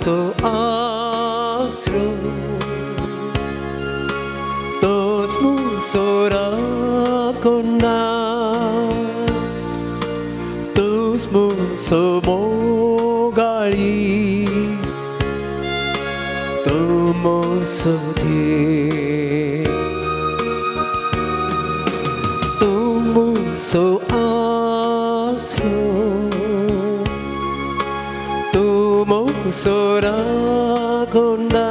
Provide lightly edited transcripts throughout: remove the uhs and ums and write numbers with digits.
तो आसरो तोच मुसोरा कोना तोच मुसो मोगाळी तो मुसो धे तो मुसो आसरो तो मुसोरा कोना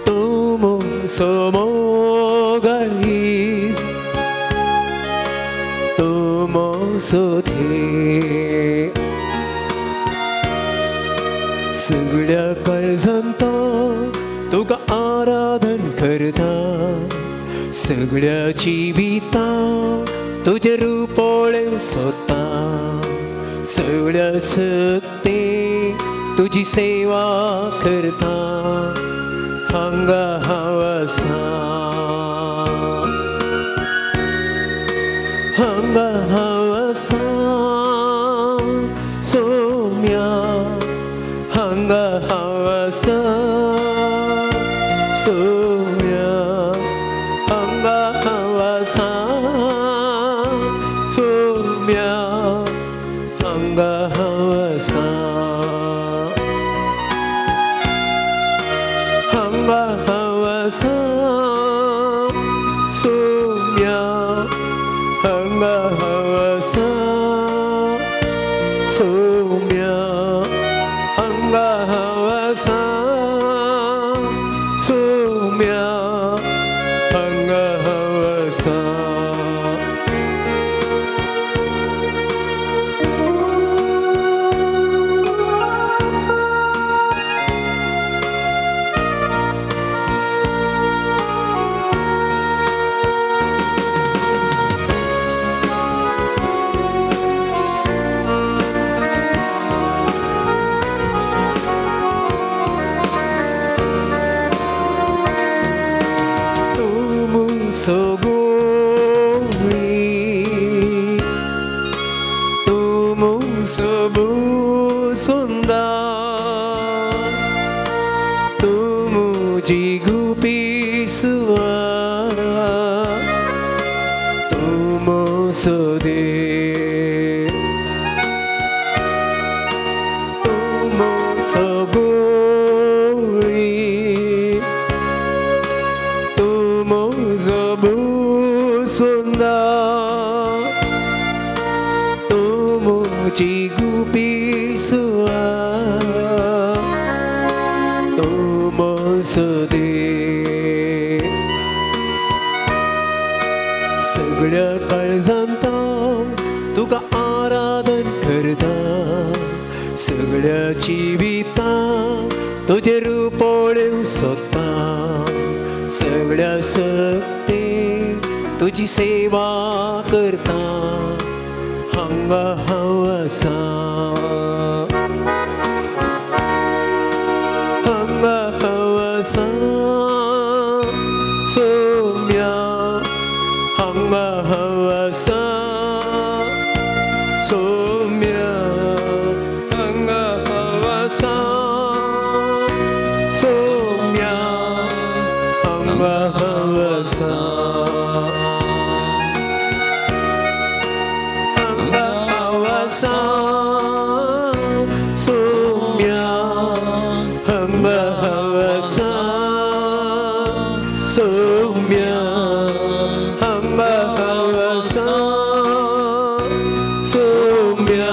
तो मुसो मोगाळी तो मुसो धे सगळ्या काळजांत तुका आराधन करता सगळ्या जिवितांत तुझे रुपोळे सोदता सगळ्या सक्ते तुझी सेवा करता हांगा हांव आसा हांगा हांव आसा सोम्या हांगा हांव आसा सोम्या हांगा हांव आसा सोम्या हांगा हांव आसा हांगा हांव आसा सोम्या हांगा हांव आसा सोम्या हांगा हांव आसा सोम्या हांगा हांव आसा सगळ्या काळजांत तुका आराधन करता सगळ्या जिवितांत तुझे रुपोळे सोदता सगळ्या सक्ते तुझी सेवा करता हांगा हांव आसा हांगा हांव आसा सोम्या हांगा हांव आसा सोम्या हांगा हांव आसा सोम्या हांगा हांव आसा हांगा हांव आसा सोम्या हांगा हांव आसा सोम्या हांगा हांव आसा सोम्या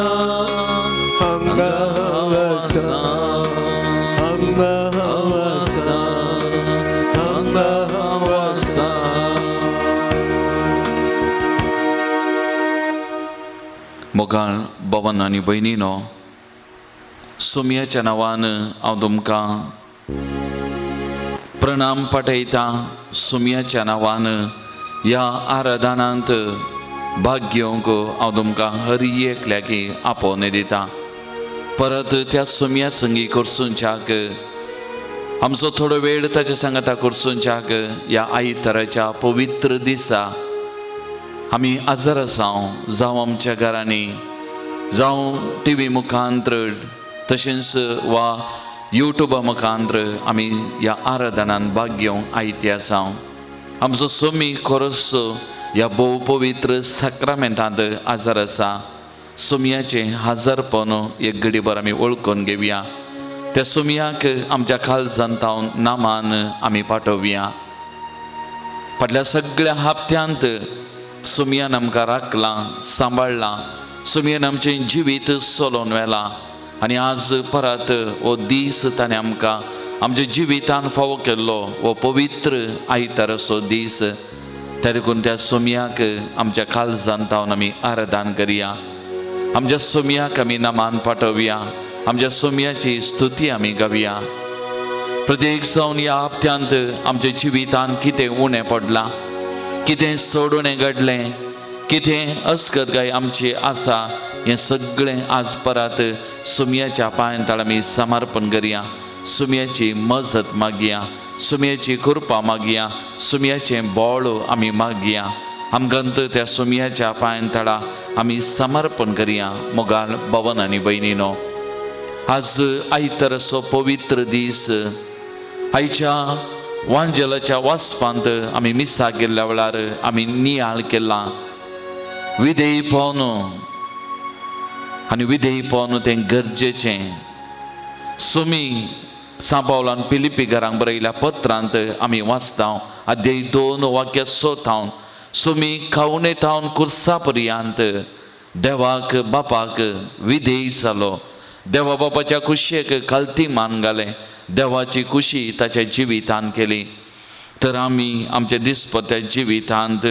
हांगा हांव आसा हांगा हांव आसा हांगा हांव आसा मोगाळ भवन आनी भयणीनो सोम्याच्या नांवान हांव तुमकां प्रणाम पाठयता सोम्याच्या नांवान ह्या आराधनांत भाग घेवंक हांव तुमकां हर एकल्याकी आपोवन दिता परत त्या सोम्या संगी करसूंच्याक आमचो थोडो वेळ ताच्या सांगाता करसूंच्याक ह्या आयताराच्या पवित्र दिसा आमी आजार आसां जावं आमच्या घरांनी जावं टी व्ही मुखांतर तशेंच वा युट्यूबा मुखांत्र आमी ह्या आराधनान भाग घेवंक आयते आसा. आमचो सोमी खरोच ह्या भोव पवित्र साक्रामेंतांत आजार आसा. सोमयाचें हाजरपण एक घडीभर आमी वळखून घेवया. त्या सोमयाक आमच्या काळजांतावन नामान आमी पाठोवया. फाटल्या सगळ्या हप्त्यांत सोमयान आमकां राखलां, सांबाळलां. सोमयान आमचें जिवीत चलोवन व्हेलां आनी आज परत हो दीस ताणें आमकां आमच्या जिवितान फावो केल्लो हो पवित्र आयतारचो दीस. त्या देखून त्या सोमयाक आमच्या काळजांतावन आमी आराधन करया. आमच्या सोमयाक आमी नामान पाठोवया. आमच्या सोमयाची स्तुती आमी गावया. प्रत्येक जावन ह्या हप्त्यांत आमच्या जिवितान कितें उणें पडलां, कितें सोडून घडलें, कितें अस्कतगाय आमची आसा, हें सगळें आज परत सोमयाच्या पांयांतळ आमी समर्पण करया. सोमयाची मजत मागया, सोमयाची कृपा मागया, सोमयाचें बोळ आमी मागया. आमकांत त्या सोमयाच्या पांयांतळा आमी समर्पण करया. मोगाल भवन आनी भयणीनो, आज आयतारचो पवित्र दीस. आयच्या वांजेलाच्या वाचपांत आमी मिसाक गेल्ल्या वेळार आमी नियाळ केलां विधेयपण, आनी विधेयपण तें गरजेचें. सोमी सांपावलान पिलिपिकारांक बरयल्या पत्रांत आमी वाचता, अध्याय 2 वाक्य 6. सोमी खावन येतावन कुर्सा पर्यंत देवाक बापाक विधेय जालो. देवा बापाच्या कुशेक खालती मान घालें. देवाची कुशी ताच्या जिवितान केली. तर आमी आमच्या दिसपट्या जिवितांत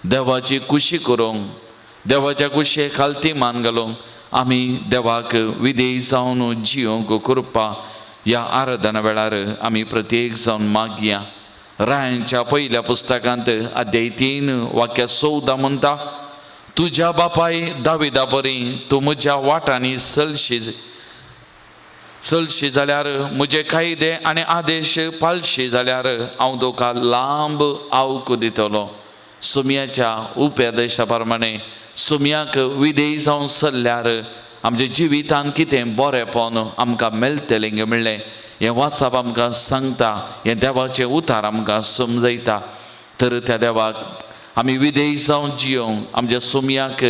देवाची कुशी करूंक, देवाच्या कुशेक खालती मान घालूंक आमी देवाक विधेय जावन जियोंक कृपा ह्या आराधना वेळार आमी प्रत्येक जावन मागया. रायांच्या पयल्या पुस्तकांत अध्याय 3 वाक्य 14 म्हणटा, तुज्या बापाय दाविदा बरी तूं म्हज्या वाटांनी चलशी जाल्यार, म्हजे कायदे आनी आदेश पाळशी जाल्यार हांव तुका लांब आवक दितलो. सोमयाच्या उपदेशा प्रमाणे सोमयाक विधेय जावन चल्ल्यार आमच्या जिवितान कितें बरेंपण आमकां मेळटलें म्हणलें हें वाचप आमकां सांगता. हें देवाचें उतार आमकां समजयता. तर त्या देवाक आमी विधेय जावन जियोंक, आमच्या सोमयाक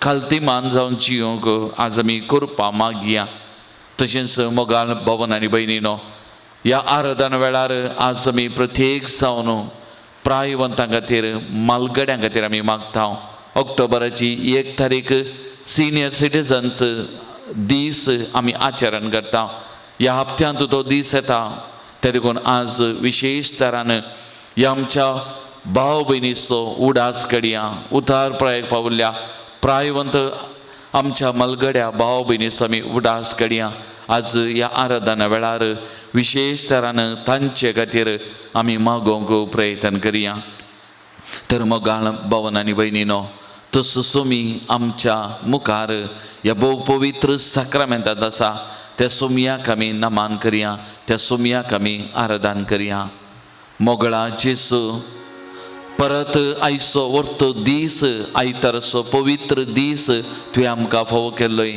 खालती मान जावन जियोंक आज आमी कृपा मागया. तशेंच मोगाल भवन आनी भयणीनो, ह्या आराधना वेळार आज आमी प्रत्येक जावन प्रायवंतां खातीर, मालगड्यां खातीर आमी मागता. ऑक्टोबराची 1 तारीख सिनियर सिटीजन्स दीस आमी आचरण करता. ह्या हप्त्यांत तो दीस येता. त्या देखून आज विशेश तरान ह्या आमच्या भाव भयणीचो उडास काडया. उतार प्रायक पावल्या प्रायवंत आमच्या मलगड्या भाव भयणीचो आमी उडास काडया. आज ह्या आराधना वेळार विशेश तरान तांचे खातीर आमी मागोवंक प्रयत्न करया. तर मोगाळ भवन आनी भयणीनो, तसो सोमी आमच्या मुखार ह्या भोव पवित्र साक्रामेंतांत आसा. त्या सोमयाक आमी नमान करया, त्या सोमयाक आमी आराधन करया. मोगळा जेसू, परत आयचो व्हरतो दीस, आयतारचो पवित्र दीस तुवें आमकां फावो केल्लोय.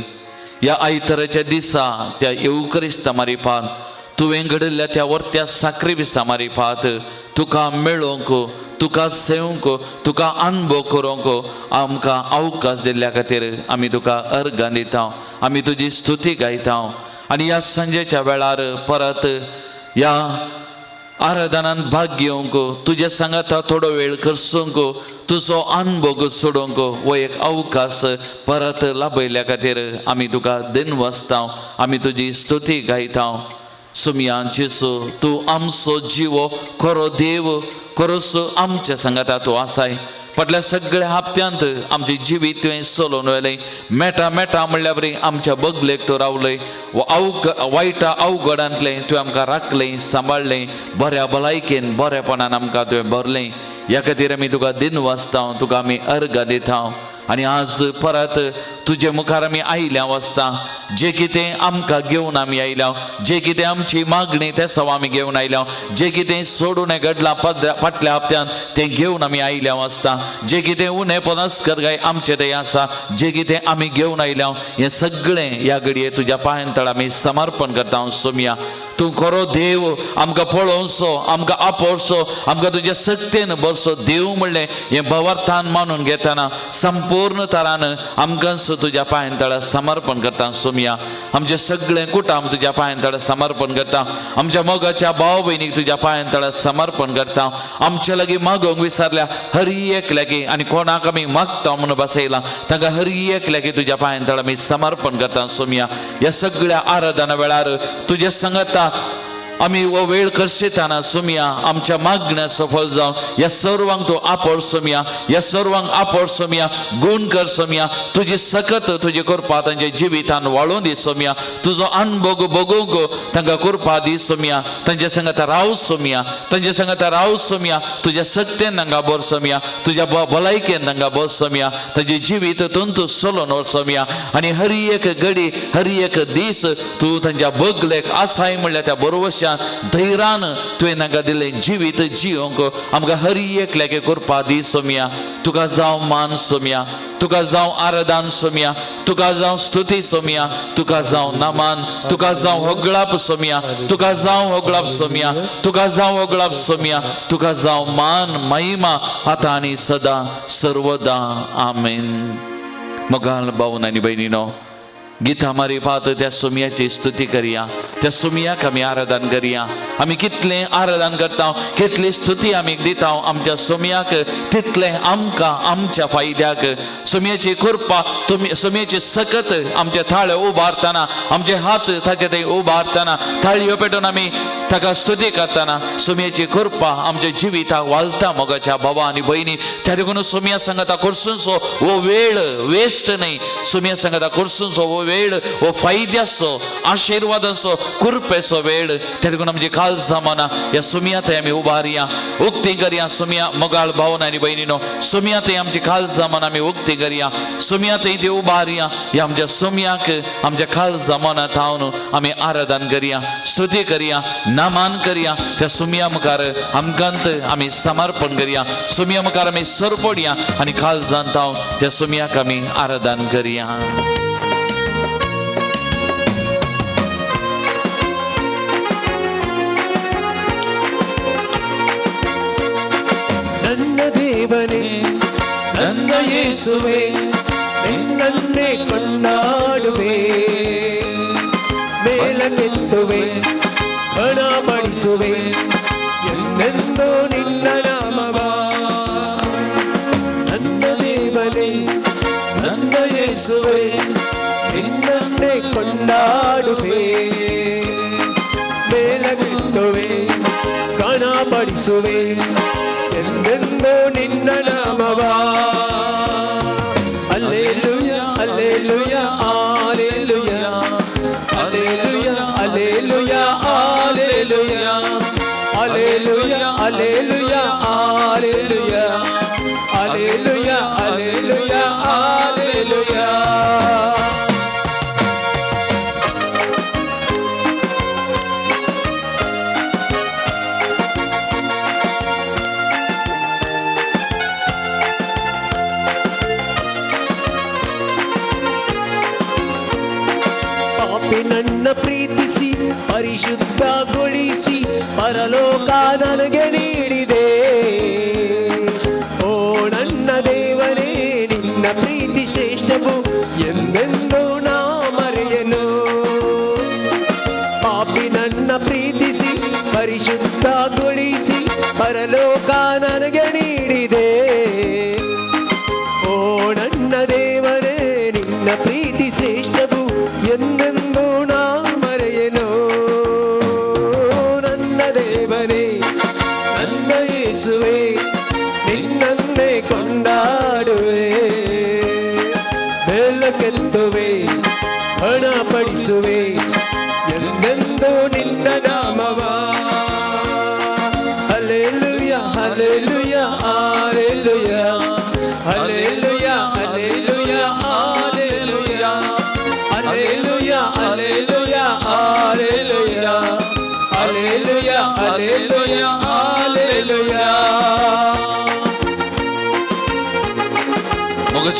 ह्या आयताराच्या दिसा त्या येवकरिस्ता मारिफात, तुवें घडयल्ल्या त्या वर्त्या साखरे विसा मारिफात तुका मेळोवंक, तुका सेवंक, तुका अनुभव करूंक आमकां अवकाश दिल्ल्या खातीर आमी तुका अर्गां दिता. आमी तुजी स्तुती गायता. आनी ह्या सांजेच्या वेळार परत ह्या आराधनान भाग घेवंक, तुज्या सांगाता थोडो वेळ करसूंक, तुजो अनुभव सोडूंक हो एक अवकाश परत लाभयल्या खातीर आमी तुका दिनवासता. आमी तुजी स्तुती गायता. सोमया जेसू, तूं आमचो जिवो खरो देव, खरोच आमच्या सांगाता तूं आसाय. फाटल्या सगळ्या हप्त्यांत आमचें जिवीत तुवें चलोवन व्हेलें. मेटा म्हणल्या बरी आमच्या बगलेक तूं रावलय. वायटा अवघडांतलें तुवें आमकां राखलें, सांबाळलें. बऱ्या भलायकेन बरेपणान आमकां तुवें भरलें. ह्या खातीर आमी तुका दिनवासता, तुका आमी अर्गां दिता. आणि आज परत तुझे मुखार आमी आयल्या वसता जे कितें आमकां घेवन आमी आयल्या, जे कितें आमची मागणी ते सव आमी घेवन आयल्या, जे कितें सोडून घडलां फाटल्या हप्त्यान तें घेवन आमी आयल्या वसता, जे कितें उणें पणस्कर गाय आमचें तें आसा, जे कितें आमी घेवन आयल्या हें सगळें ह्या घडये तुज्या पांयां तळ आमी समर्पण करता सोम्या. तूं खरो देव आमकां पळोवचो, आमकां आपडचो, आमकां तुज्या सत्तेन बरसो देव म्हणलें हें भवार्थान मानून घेतना संपूर्ण तरान आमकां तुज्या पांयां तळ समर्पण करता सोम्या. आमचें सगळें कुटाम तुज्या पांयां तळ समर्पण करता, आमच्या मोगाच्या भाव भयणीक तुज्या पांयां तळ समर्पण करता, आमचे लागीं मागोवंक विसरल्या हर एक लागीं आनी कोणाक आमी मागता म्हणून बसयलां तांकां हर एक लागीं तुज्या पांयां तळ आमी समर्पण करता सोम्या. ह्या सगळ्या आराधना वेळार तुजे सांगता आमी हो वेळ करशिताना सोम्या आमच्या मागण्या सफल जावं, ह्या सर्वांक तूं आपड सोम्या, ह्या सर्वांक आपड सोम्या, गूण कर सोम्या, तुजी सकत तुजी कृपा तांच्या जिवितान वाळून दी सोम्या, तुजो अणभव बगूंक तांकां कृपा दी सोम्या, तांच्या संगत राव सोम्या, तांच्या संगत राव सोम्या, तुज्या सत्तेन तांकां बर सोम्या, तुज्या भलायकेन तांकां बर सोम्या, तांचे जिवीत तूं चलोवन व्हर सोम्या. आनी हर एक घडी हर एक दीस तूं तांच्या बगलेक आसाय म्हणल्या त्या बरोवशा धैर्यान तुवें तांकां दिलें जिवीत जियोंक आमकां हर एक लागे करपा दी सोम्या. तुका जावं मान सोम्या, तुका जावं आराधन सोम्या, तुका जावं स्तुती सोम्या, तुका जावं नमान, तुका जावं होगळाप सोम्या, तुका जावं होगळाप सोम्या, तुका जावं होगळाप सोम्या, तुका जावं मान महिमा आतां आनी सदां सर्वदा आमेन. मोगाल भावन आनी भयणीनो, गीता मारी पात त्या सोम्याची स्तुती करुया, त्या सोम्याक आमी आराधन करुया. आमी कितलें आराधन करता, कितली स्तुती आमी दिता आमच्या सोम्याक, तितलें आमकां आमच्या फायद्याक सोम्याची कृपा, सोम्याची सकत आमचे थाळे उबारतना, आमचे हात ताचे थंय उबारतना, थाळयो पेटोवन आमी ताका स्तुती करतना सोम्याची कृपा आमच्या जिविताक वालता. मोगाच्या भावा आनी भयणी, त्या देखून सोम्या सांगता करसूनचो हो वेळ वेस्ट न्हय, सोम्या सांगता करसूनचो हो वेळ हो फायद्याचो आशिर्वादाचो कृपेचो वेळ. त्या देखून आमची काळज जामना ह्या सोम्या थंय आमी उबारया, उक्ती करया सोम्या. मोगाळ भावन आनी भयणीनो, सोम्या थंय आमची काळज जामना आमी उक्ती करया, सोम्या थंय ती उबारया. ह्या आमच्या सोम्याक आमच्या काळज जामना थावन आमी आराधन करया, स्तुती करया, नामान करया. त्या सोम्या मुखार आमकांत आमी समर्पण करया, सोम्या मुखार आमी सरपडया आनी काळजांत हांव त्या सोम्याक आमी आराधन करया. ನನ್ನ ದೇವನೇ ನನ್ನ ಯೇಸುವೆ ನಿನ್ನನ್ನೇ ಕೊಂಡಾಡುವೆ, ಮೇಲಕ್ಕೆತ್ತುವೆ ಗಣಪಡಿಸುವೆ ಎಂದೆಂದೂ ನಿನ್ನ ನಾಮವ. ನನ್ನ ದೇವನೇ ನನ್ನ ಯೇಸುವೆ ನಿನ್ನನ್ನೇ ಕೊಂಡಾಡುವೆ, ಮೇಲಕ್ಕೆತ್ತುವೆ ಗಣಪಡಿಸುವೆ ಎಂದೆಂದೂ ನಿನ್ನ ನಾಮವ. Hallelujah hallelujah hallelujah hallelujah hallelujah hallelujah hallelujah hallelujah hallelujah hallelujah hallelujah hallelujah. ನನ್ನ ಪ್ರೀತಿಸಿ ಪರಿಶುದ್ಧಗೊಳಿಸಿ ಪರಲೋಕ ನನಗೆ ನೀಡಿದೆ. ಓ ನನ್ನ ದೇವನೇ ನಿನ್ನ ಪ್ರೀತಿ ಶ್ರೇಷ್ಠವು ಎಂದೆಂದೂ ನಾ ಮರೆಯನು. ಪಾಪಿ ನನ್ನ ಪ್ರೀತಿಸಿ ಪರಿಶುದ್ಧಗೊಳಿಸಿ ಪರಲೋಕ ನನಗೆ ನೀಡಿದೆ. ಓ ನನ್ನ ದೇವನೇ ನಿನ್ನ ಪ್ರೀತಿ ಶ್ರೇಷ್ಠವು ಎಂದೆಂದೂ ನಾ ಮರೆಯನು. ನನ್ನ ದೇವನೇ ನನ್ನ ಯೇಸುವೆ ನಿನ್ನನ್ನೇ ಕೊಂಡಾಡುವೆ, ಬೆಳಕೆತ್ತುವೆ ಹಣಪಡಿಸುವೆ ಎಂದೆಂದೂ ನಿನ್ನ ನಾಮವ. Hallelujah hallelujah hallelujah hallelujah hallelujah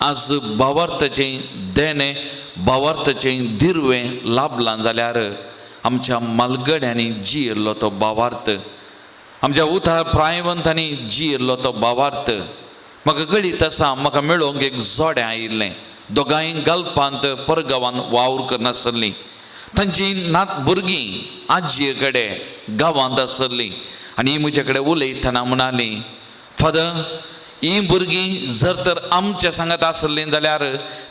आज भावार्थाचें देणे भावार्थाचें दिर्वें लाभलां जाल्यार आमच्या मालगड्यांनी जियेल्लो तो भावार्थ, आमच्या उतार प्रायवंतांनी जियेल्लो तो भावार्थ म्हाका कळीत आसा. म्हाका मेळोवंक एक जोडें आयिल्लें. दोगांय गल्पांत परगांवांत वावर करनासलीं. तांची नात भुरगीं आजये कडेन गांवांत आसलीं आनी म्हजे कडेन उलयतना म्हणालीं, फादर, ही भुरगीं जर तर आमच्या सांगात आसलीं जाल्यार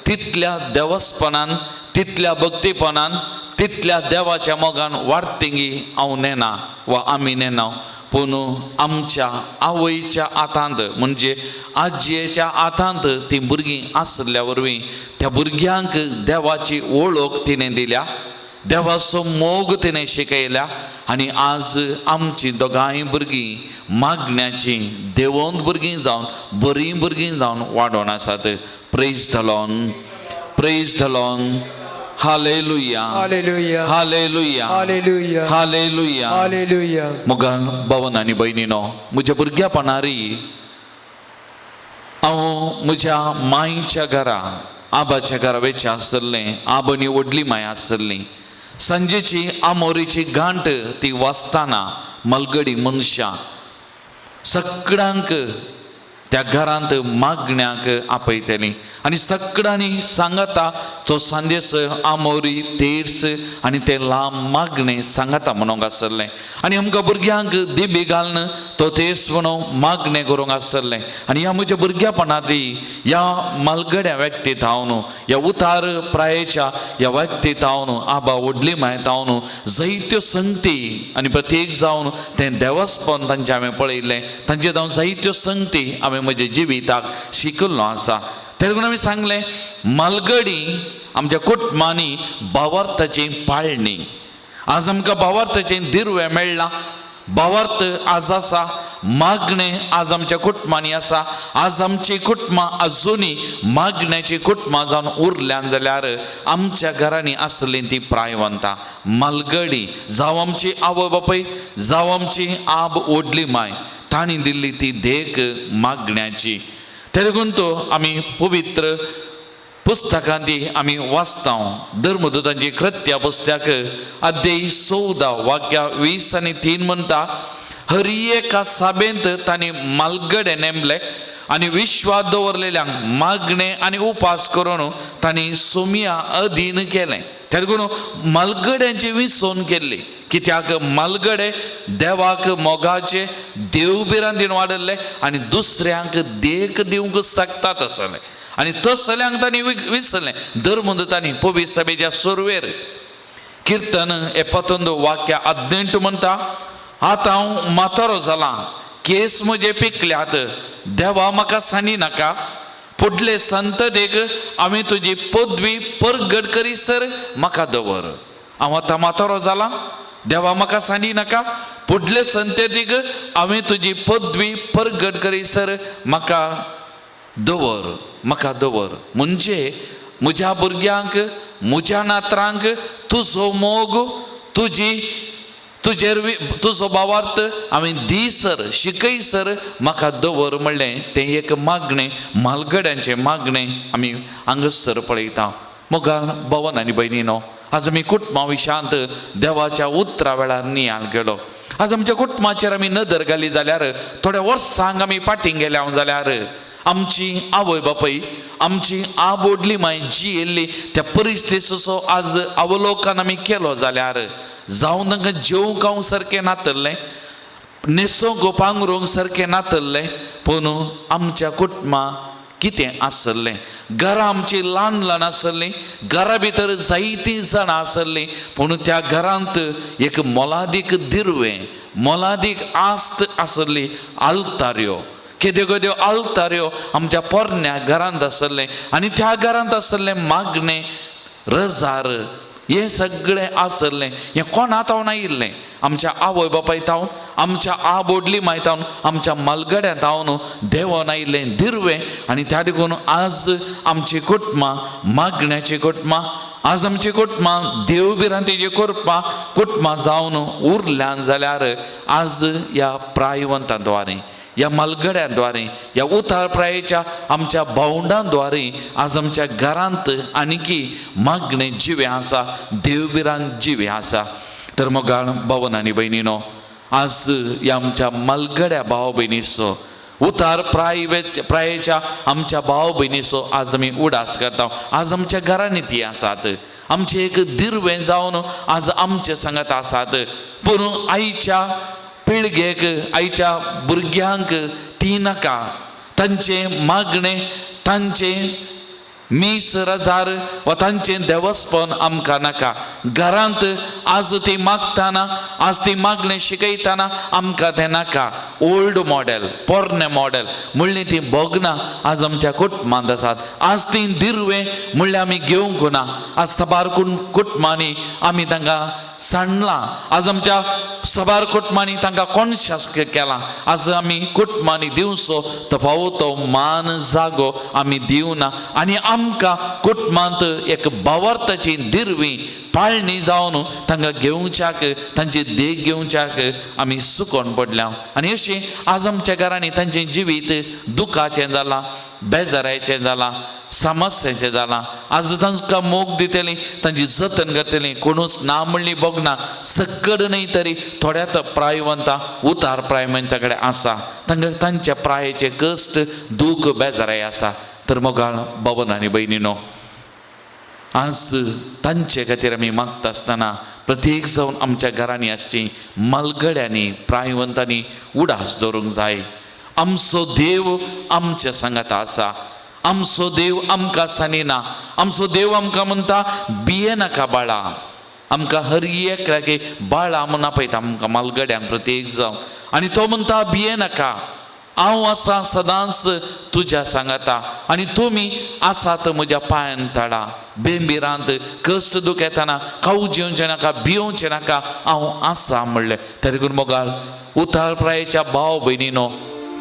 तितल्या देवस्पणान, तितल्या भक्तीपणान, तितल्या देवाच्या मोगान वाडतिंगी हांव नेना वा आमी नेना. पूण आमच्या आवयच्या हातांत म्हणजे आजयेच्या हातांत ती भुरगीं आसल्या वरवीं त्या भुरग्यांक देवाची वळख तिणें दिल्या, देवाचो मोग तिणें शिकयल्या आनी आज आमची दोगांय भुरगीं मागण्याची देवोंत भुरगीं जावन बरीं भुरगीं जावन वाडोन आसात. Praise the Lord, praise the Lord. Hallelujah, hallelujah, hallelujah, hallelujah, hallelujah. Hallelujah. मोगान भावन आनी भयणीनो, म्हज्या भुरग्यापणारी हांव म्हज्या मांयच्या घरा आबाच्या घरा वेचें आसलें. आबनी व्हडली मांय आसली. सांजेची आमोरेची गांठ ती वाचतना मलगडी मनशां सगळ्यांक त्या घरांत मागण्याक आपयतलीं आनी सगळ्यांनी सांगता तो संदेश आमोरी तेर्स आनी ते लांब मागणें सांगता म्हणूंक आसलें. आनी आमकां भुरग्यांक दिबी घालून तो तेर्स म्हणून मागणें करूंक आसलें. आनी ह्या म्हज्या भुरग्यापणांतली ह्या मालगड्या व्यक्तीत हांव न्हू, ह्या उतार प्रायेच्या ह्या व्यक्तीत हांव न्हू, आबा व्हडली मायत हांव न्हू, जायत्यो संगती आनी प्रत्येक जावन तें देवस्पण तांचें हांवें पळयलें. तांचे जावन जायत्यो संगती हांवें म्हज्या जिविताक शिकल्लो आसा. तें लागून आमी सांगलें, मालगडी आमच्या कुटुंबांनी भावार्थाची पाळणी. आज आमकां भावार्थाचें दिर्वें मेळ्ळां. भावार्थ आज आसा, मागणें आज आमच्या कुटुंबांनी आसा. आज आमची कुटुंबां अजुनी मागण्याची कुटुंबां जावन उरल्यान जाल्यार आमच्या घरांनी आसलीं ती प्रायवंतां मालगडी जावं आमची आवय बापूय जावं आमची आब व्हडली माय तांणी दिल्ली ती देख मागण्याची. ते लागून तो आमी पवित्र पुस्तकांती आमी वाचता. धर्मदूतांची कृत्या पुस्तक अध्याय 14 वाक्या 20 आनी 3 म्हणटा, हर एका सभेंत तांणी मालगडे नेमले आनी विश्वास दवरलेल्यांक मागणे आनी उपास करून तांणी सुमया अधीन केलें. ते लागून मालगड्यांची विसोन केल्ली. कित्याक मालगडे देवाक मोगाचे देवबिरांतीन वाडल्ले आनी दुसऱ्यांक देख दिवंक सकतात आसले आनी तसल्यांक तांणी विसरलें. धर्मदूतांनी पवित्र सभेच्या सुरवेर किर्तन 19 वाक्या 18 म्हणटा, आतां हांव म्हातारो जालां, केस म्हजे पिकल्यात, देवा म्हाका सांडी नाका, फुडले संततेक आमी तुजी पदवी परगट करीसर म्हाका दवर. हांव आतां म्हातारो जालां, देवा म्हाका सांडी नाका, फुडले संततीक हांवें तुजी पदवी परगट करीसर म्हाका दवर, म्हाका दवर. म्हणजे म्हज्या भुरग्यांक म्हज्या नातरांक तुजो मोग तुजो भावार्थ हांवें दिसर शिकयसर म्हाका दवर म्हणलें. तें एक मागणें मालगड्यांचें मागणें आमी हांगसर पळयता. मोगान भवन आनी भयणीनो, आज आमी कुटुंबा विशयांत देवाच्या उतरा वेळार नियाळ गेलो. आज आमच्या कुटुंबाचेर आमी नदर घाली जाल्यार थोड्या वर्सांक आमी फाटीं गेल्या जाल्यार आमची आवय बापूय आमची आब व्हडली माय जी येयल्ली त्या परिस्थितीचो आज अवलोकन आमी केलो जाल्यार जावं तांकां जेवंक सारकें नातल्लें, न्हेसोंक पांघरूंक सारकें नातल्लें, पूण आमच्या कुटुंबां कितें आसलें. घरां आमची ल्हान ल्हान आसलीं, घरा भितर जायतीं जाणां आसलीं, पूण त्या घरांत एक मोलादीक दिर्वें मोलादीक आस्त आसली. आल्तार्यो केद्यो केद्यो आल्तार्यो आमच्या पोरण्या घरांत आसलें आनी त्या घरांत आसलें मागणें रजार हें सगळें आसलें. हें कोणात हांव आयिल्लें, आमच्या आवय बापाय तावन, आमच्या आब व्हडली माय तावन, आमच्या मालगड्यांत हांव देवान आयिल्लें दिर्वें. आनी त्या देखून आज आमची कुटुंबां मागण्याची कुटुंबां, आज आमची कुटुंबां देवबिरांतीची कुटुंबां जावन उरल्यान जाल्यार आज ह्या प्रायवंतां द्वारे या मलगड्यांद्वारे, या उतारप्रायेच्या आमच्या भावंडांद्वारे आज आमच्या घरांत आणखी मागणे जिवे आसा, देवबिरान जिवे आसा. तर मग भावन आनी भयणीनो, आज या आमच्या मलगड्या भाव भयणीचो, उतार प्रायेच्या आमच्या भाव भयणीचो आज आमी उडास करता. आज आमच्या घरांनी ती आसात, आमचे एक दिर्वें जावन आज आमचे सांगात आसात. पूण आयच्या पिळगेक, आयच्या भुरग्यांक ती नाका. तांचे मागणे, तांचे मीस रजार वा तांचे देवस्पन आमकां नाका. घरांत आज ती मागतना, आज ती मागणें शिकयतना आमकां तें नाका. ओल्ड मॉडेल, पोरणे मॉडेल म्हणलें ती भोगना आज आमच्या कुटुंबांत आसात. आज ती दिर्वें म्हणल्यार आमी घेवंक ना. आज सबार कुटुंबांनी आमी तांकां सांडलां. आज आमच्या सबार कुटुंबांनी तांकां कॉन्शियस केलां. आज आमी कुटुंबांनी दिवचो तो फावो तो मान जागो आमी दिवना. आनी आमकां कुटुंबांत एक भावार्थाची दिरवी पाळणी जावन तांकां घेवच्याक, तांची देख घेवच्याक आमी सुकोन पडल्या. आनी अशें आज आमच्या घरांनी तांचें जिवीत दुखाचें जालां, बेजाराचें जालां, समस्याचें जालां. आज तांकां मोग दितलीं, तांची जतन करतलीं, कोणूच ना म्हणली बोगना. सकड न्हय तरी थोड्यात प्रायवंतां उतार प्रायवंता कडेन आसा. तांकां तांच्या प्रायेचे कश्ट, दूख, बेजाराय आसा. तर मोगाळ भावन आनी भयणीनो, आज तांचे खातीर आमी मागता आसतना प्रत्येक जावन आमच्या घरांनी आसची मलगड्यांनी, प्रायवंतांनी उडास दवरूंक जाय. आमचो देव आमच्या सांगात आसा. आमचो देव आमकां सानिना. आमचो देव आमकां म्हणटा भिये नाका बाळा. आमकां हर एक लागे बाळा म्हूण आपयता आमकां मलगड्यांक प्रत्येक जावन. आनी तो म्हणटा भिये नाका, हांव आसा सदांच तुज्या सांगाता. आनी तुमी आसात म्हज्या पांयान तळा. बेंबिरांत कश्ट दूख येताना खावू जेवचें नाका, भियोवचें नाका, हांव आसा म्हणलें. तरी देखून मोगाळ उतार प्रायेच्या भाव भयणीनो,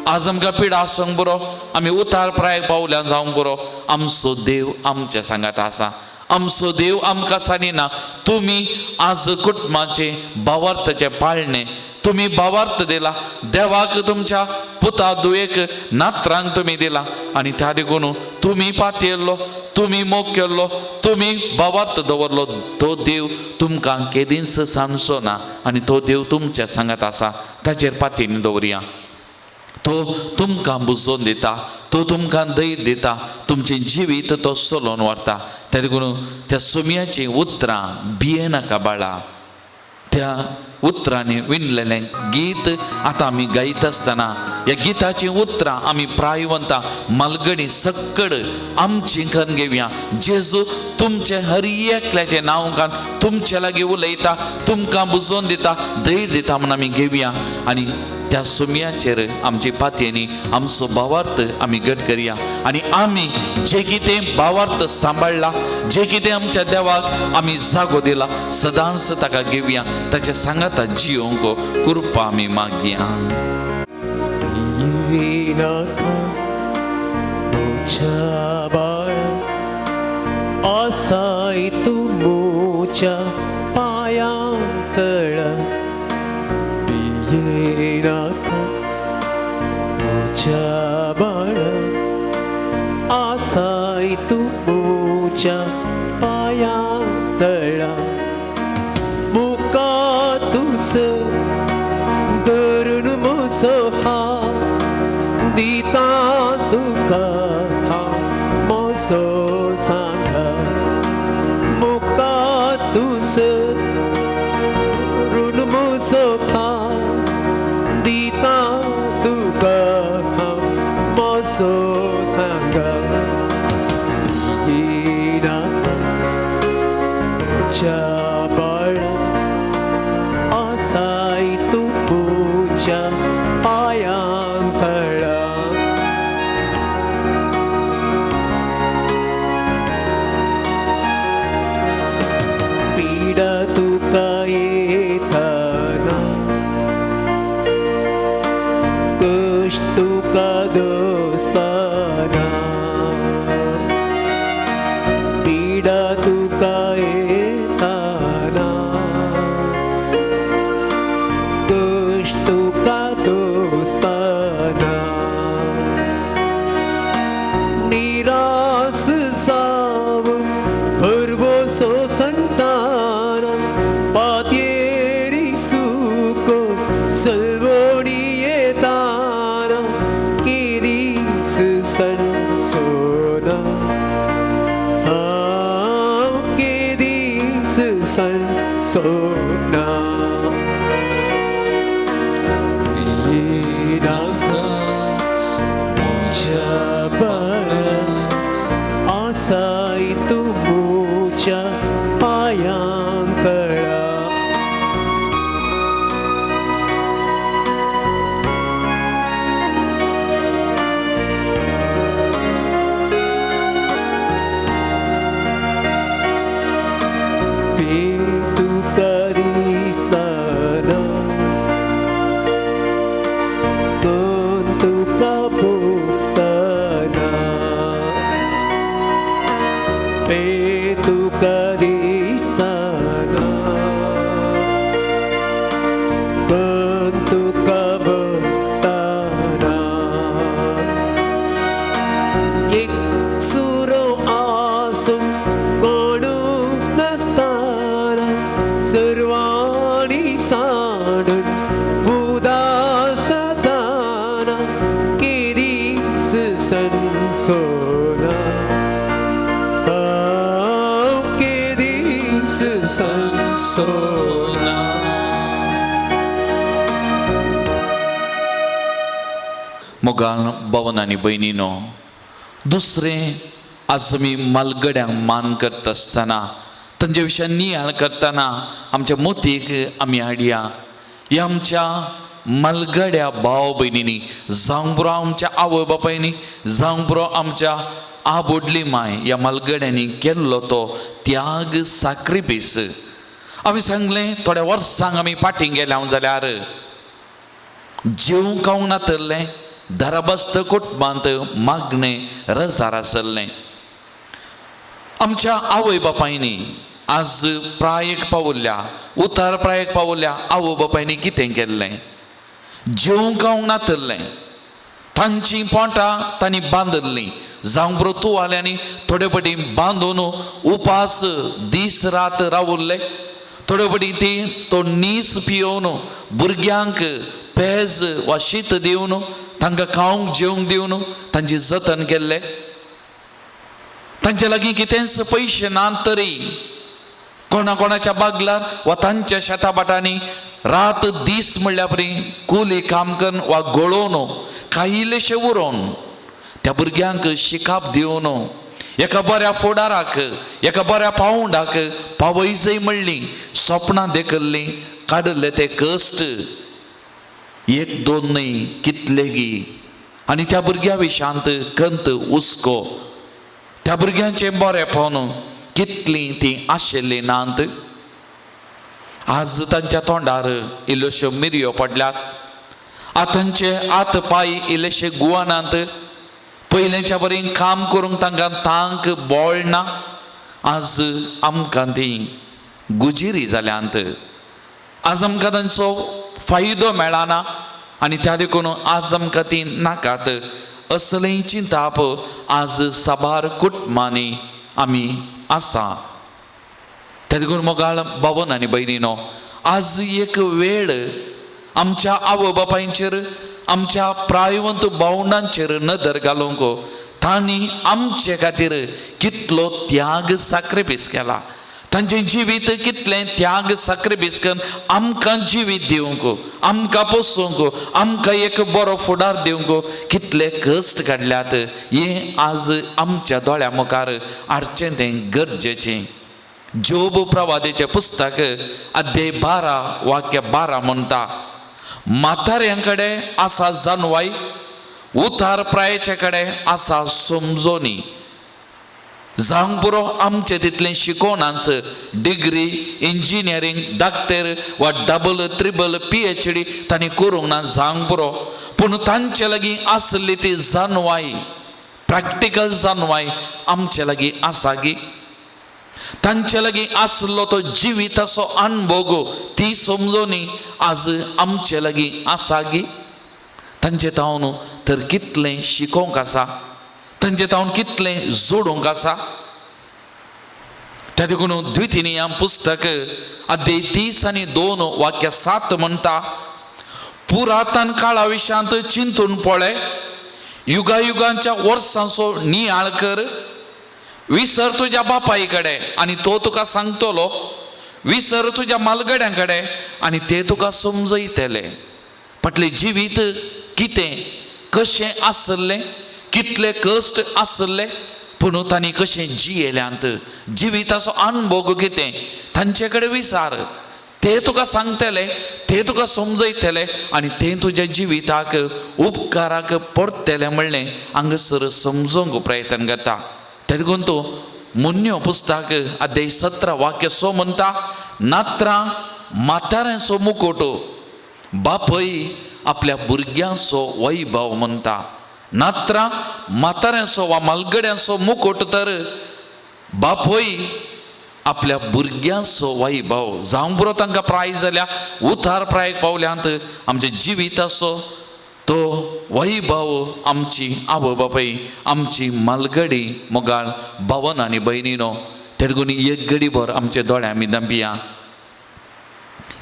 आज आमकां पिडा आसूंक बरो, आमी उतार प्राय पावल्यान जावंक बरो, आमचो देव आमच्या सांगात आसा. आमचो देव आमकां सानिना. तुमी आज कुटुंबाचे भावार्थाचे पाळणे, तुमी भावार्थ दिला. देवाक तुमच्या पुता दुयेक नात्रांक तुमी दिला. आनी त्या देखून तुमी पातयल्लो, तुमी मोग केल्लो, तुमी भावार्थ दवरलो, तो देव तुमकां केदींच सांडचो ना. आनी तो देव तुमच्या सांगात आसा. ताचेर पातयेन दवरया. तो तुमकां बुजोवन दिता, तो तुमकां धैर्य दिता, तुमचें जिवीत तो चलोवन व्हरता. त्या देखून त्या सुमयाचीं उतरां भिये नाका बाळा, त्या उतरांनी विणलेलें गीत आतां आमी गायत आसतना ह्या गिताचीं उतरां आमी प्रायवंतां मलगडी सक्कड आमची खन घेवया. जेजू तुमचे हर एकल्याचें नांव घाल, तुमचे लागीं उलयता, तुमकां बुजोवन दिता, धैर्य दिता म्हूण आमी घेवया. आनी त्या सुमयाचेर आमची पातयेनी आमचो भावार्थ आमी घट करया. आनी आमी जे कितें भावार्थ सांबाळला, जे कितें आमच्या देवाक आमी जागो दिला, सदांच ताका घेवया. ताचे सांगाता जियोंक कृपा आमी मागया. आसाय तू मोच्या पायांतळ, नाका मोच्या बाळ, आसाय तू मोच्या पायांतळा. मुका तुस धरून मोसो हात दिता तुका हांव मोसो सांगा. मुका तुस धरून मोसो हात दिता तुका हांव मोसो सांगा. च्या बाळ, आसाय तू मोच्या पायांतळा. पीडा तुका येताना, कश्ट तुका दोस्ताना, पीडा तुका तुका दोस्ताना, माडन उदासताना केदीस सनसोना केदीस सनसोना. मोगाळ भवन आणि बहिणीनो, दुसरें आज आमी मालगड्यांक मान करता आसतना तांचे विशयान नियाळ करतना आमच्या मोतीक आमी हाडया ह्या आमच्या मालगड्या भाव भयणींनी, जावंक पुरो आमच्या आवय बापायनी, जावंक पुरो आमच्या आबोडली माय ह्या मालगड्यांनी केल्लो तो त्याग सॅक्रिफीस. आमी सांगलें थोड्या वर्सांक आमी फाटीं गेल्या जाल्यार जेवंक खावंक नातरलें, दाराबस्त कुटुंबांत मागणें रजार आसलें. आमच्या आवय बापायनी आज प्रायेक पावोल्या, उतार प्रायेक पावोल्या आवय बापायनी कितें केल्लें? जेवंक खावंक नातरलें, तांचीं पोटां तांणी बांदल्लीं, जावं पुरो तुवाल्यांनी थोडे फावटी बांदून उपास दीस रात रावल्ले, थोडे फावटी ती तो नीस पियोवन भुरग्यांक पेज वा शीत दिवन तांकां खावंक जेवंक दिवन तांची जतन केल्लें. तांचे लागीं कितेंच पयशे ना तरी कोणाच्या बागलार वा तांच्या शेता बाटांनी रात दीस म्हणल्या परी कुली काम करून वा गळोवन काही इल्लेशे उरोवन त्या भुरग्यांक शिकाप दिवन एका बऱ्या फुडाराक, एका बऱ्या पावंडाक पावय जय म्हणली, सपनां देखल्लीं, काडले ते कश्ट एक दोन न्हय कितलेगी. आनी त्या भुरग्यां विशांत कंत हुस्को, त्या भुरग्यांचे बरेपण कितलीं ती आशिल्लीं नात. आज तांच्या तोंडार इल्ल्योश्यो मिरयो पडल्यात, तांचे हात पाय इल्लेशे गुवानात. पयलेंच्या परी काम करूंक तांकां तांक बोळ ना. आज आमकां ती गुजिरी जाल्यांत. आज आमकां तांचो फायदो मेळना आनी त्या देखून आज आमकां ती नाकात. असलें चिंताप आज साबार कुटुंबांनी आमी आसा. त्या देखून मोगाळ भावन आनी भयणीनो, आज एक वेळ आमच्या आवय बापायंचेर, आमच्या प्रायवंत भावंडांचेर नदर घालूंक तांणी आमचे खातीर कितलो त्याग सॅक्रिफीस केला. तांचें जिवीत कितलें त्याग सॅक्रिफीस करून आमकां जिवीत दिवंक, आमकां पोसोवंक, आमकां एक बरो फुडार दिवंक कितले कश्ट काडल्यात. हें आज आमच्या दोळ्या मुखार हाडचें तें गरजेचें. जोब प्रवादीचें पुस्तक अध्याय 12 वाक्य 12 म्हणटा, म्हाताऱ्यां कडेन आसा जानवाय, उतार प्रायेचे कडेन आसा समजोनी. जावंक पुरो आमचे तितलें शिकोवनाच डिग्री, इंजिनियरींग, डाक्टर वा डबल ट्रिबल PhD तांणी करूंक ना, जावंक पुरो, पूण तांचे लागीं आसली ती जानवाय, प्रॅक्टिकल जानवाय आमचे लागीं आसा गी. तांचे लागीं आसलो तो जिविताचो अनुभव, ती समजोनी आज आमचे लागीं आसा गी. तांचे तावन तर कितलें शिकोवंक आसा, तांचे तावन कितलें जोडूंक आसा. त्या देखून द्वितीनियम पुस्तक अध्याय 30 आनी 2 वाक्य 7 म्हणटा, पुरातन काळा विशांत चिंतून पळय, युगायुगांच्या वर्सांचो नियाळ कर. विसर तुज्या बापाय कडेन आनी तो तुका सांगतलो, विसर तुज्या मालगड्यां कडेन आनी ते तुका समजयतले. फाटलें जिवीत कितें, कशें आसलें, कितले कश्ट आसले, पूण तांणी कशें जियेल्यांत, जिविताचो अनुभव कितें तांचे कडेन विचार. ते तुका सांगतले, ते तुका समजयतले आनी ते तुज्या जिविताक उपकाराक पडटले म्हणलें हांगासर समजोवंक प्रयत्न करता. ते देखून तो मुन्यो पुस्तक अध्याय 17 वाक्य 6 म्हणटा, नात्रां म्हाताऱ्यांचो मुकोट बापय आपल्या भुरग्यांचो वैभव म्हणटा. नात्रां म्हाताऱ्यांचो वा मालगड्यांचो मुकोट तर बापय आपल्या भुरग्यांचो वैभव. जावं पुरो तांकां प्राय जाल्या, उतार प्रायेक पावल्यांत आमच्या जिविताचो तो वैभव आमची आवय बापाय, आमची मालगडी मोगाळ भावन आनी भयणीनो. ते देखून एक घडीभर आमचे दोळे आमी धांपिया.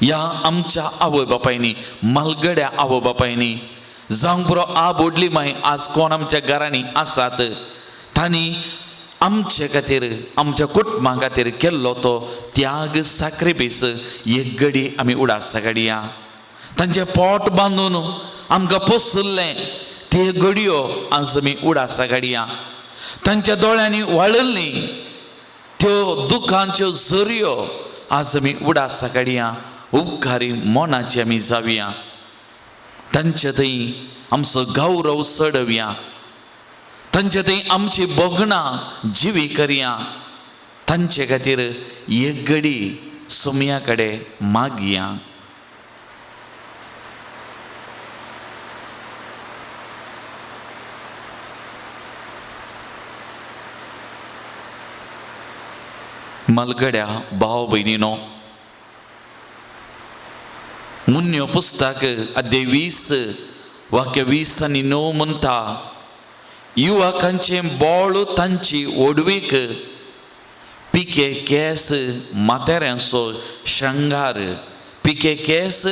या आमच्या आवय बापायनी मलगड्या आवय बापायनी जावंक पुरो आ बोडली माय आज कोण आमच्या घरांनी आसात तांणी आमचे खातीर आमच्या कुटुंबा खातीर केल्लो तो त्याग साक्रिफीस एक घडी आमी उडास काडया. तांचें पोट बांदून आमकां पोसल्लें ते घडयो आज आमी उडास काडया. तांच्या दोळ्यांनी वाळल्ली त्यो दुखांच्यो झरयो आज आमी उडास काडया. उपकारी मोनाची आमी जावया. तांचे थंय आमचो गौरव चडवया. तांचे थंय आमची बोगणां जिवी करया. तांचे खातीर एक घडी सुमया कडेन मागया. मलगड्या भाव भयणीनो, मुन्यो पुस्तक अध्याय 20 वाक्य 20 आनी 9 म्हणटा, युवकांचे बोळ तांची ओडवीक, पिके केस माथेऱ्यांचो श्रंगार. पिके केस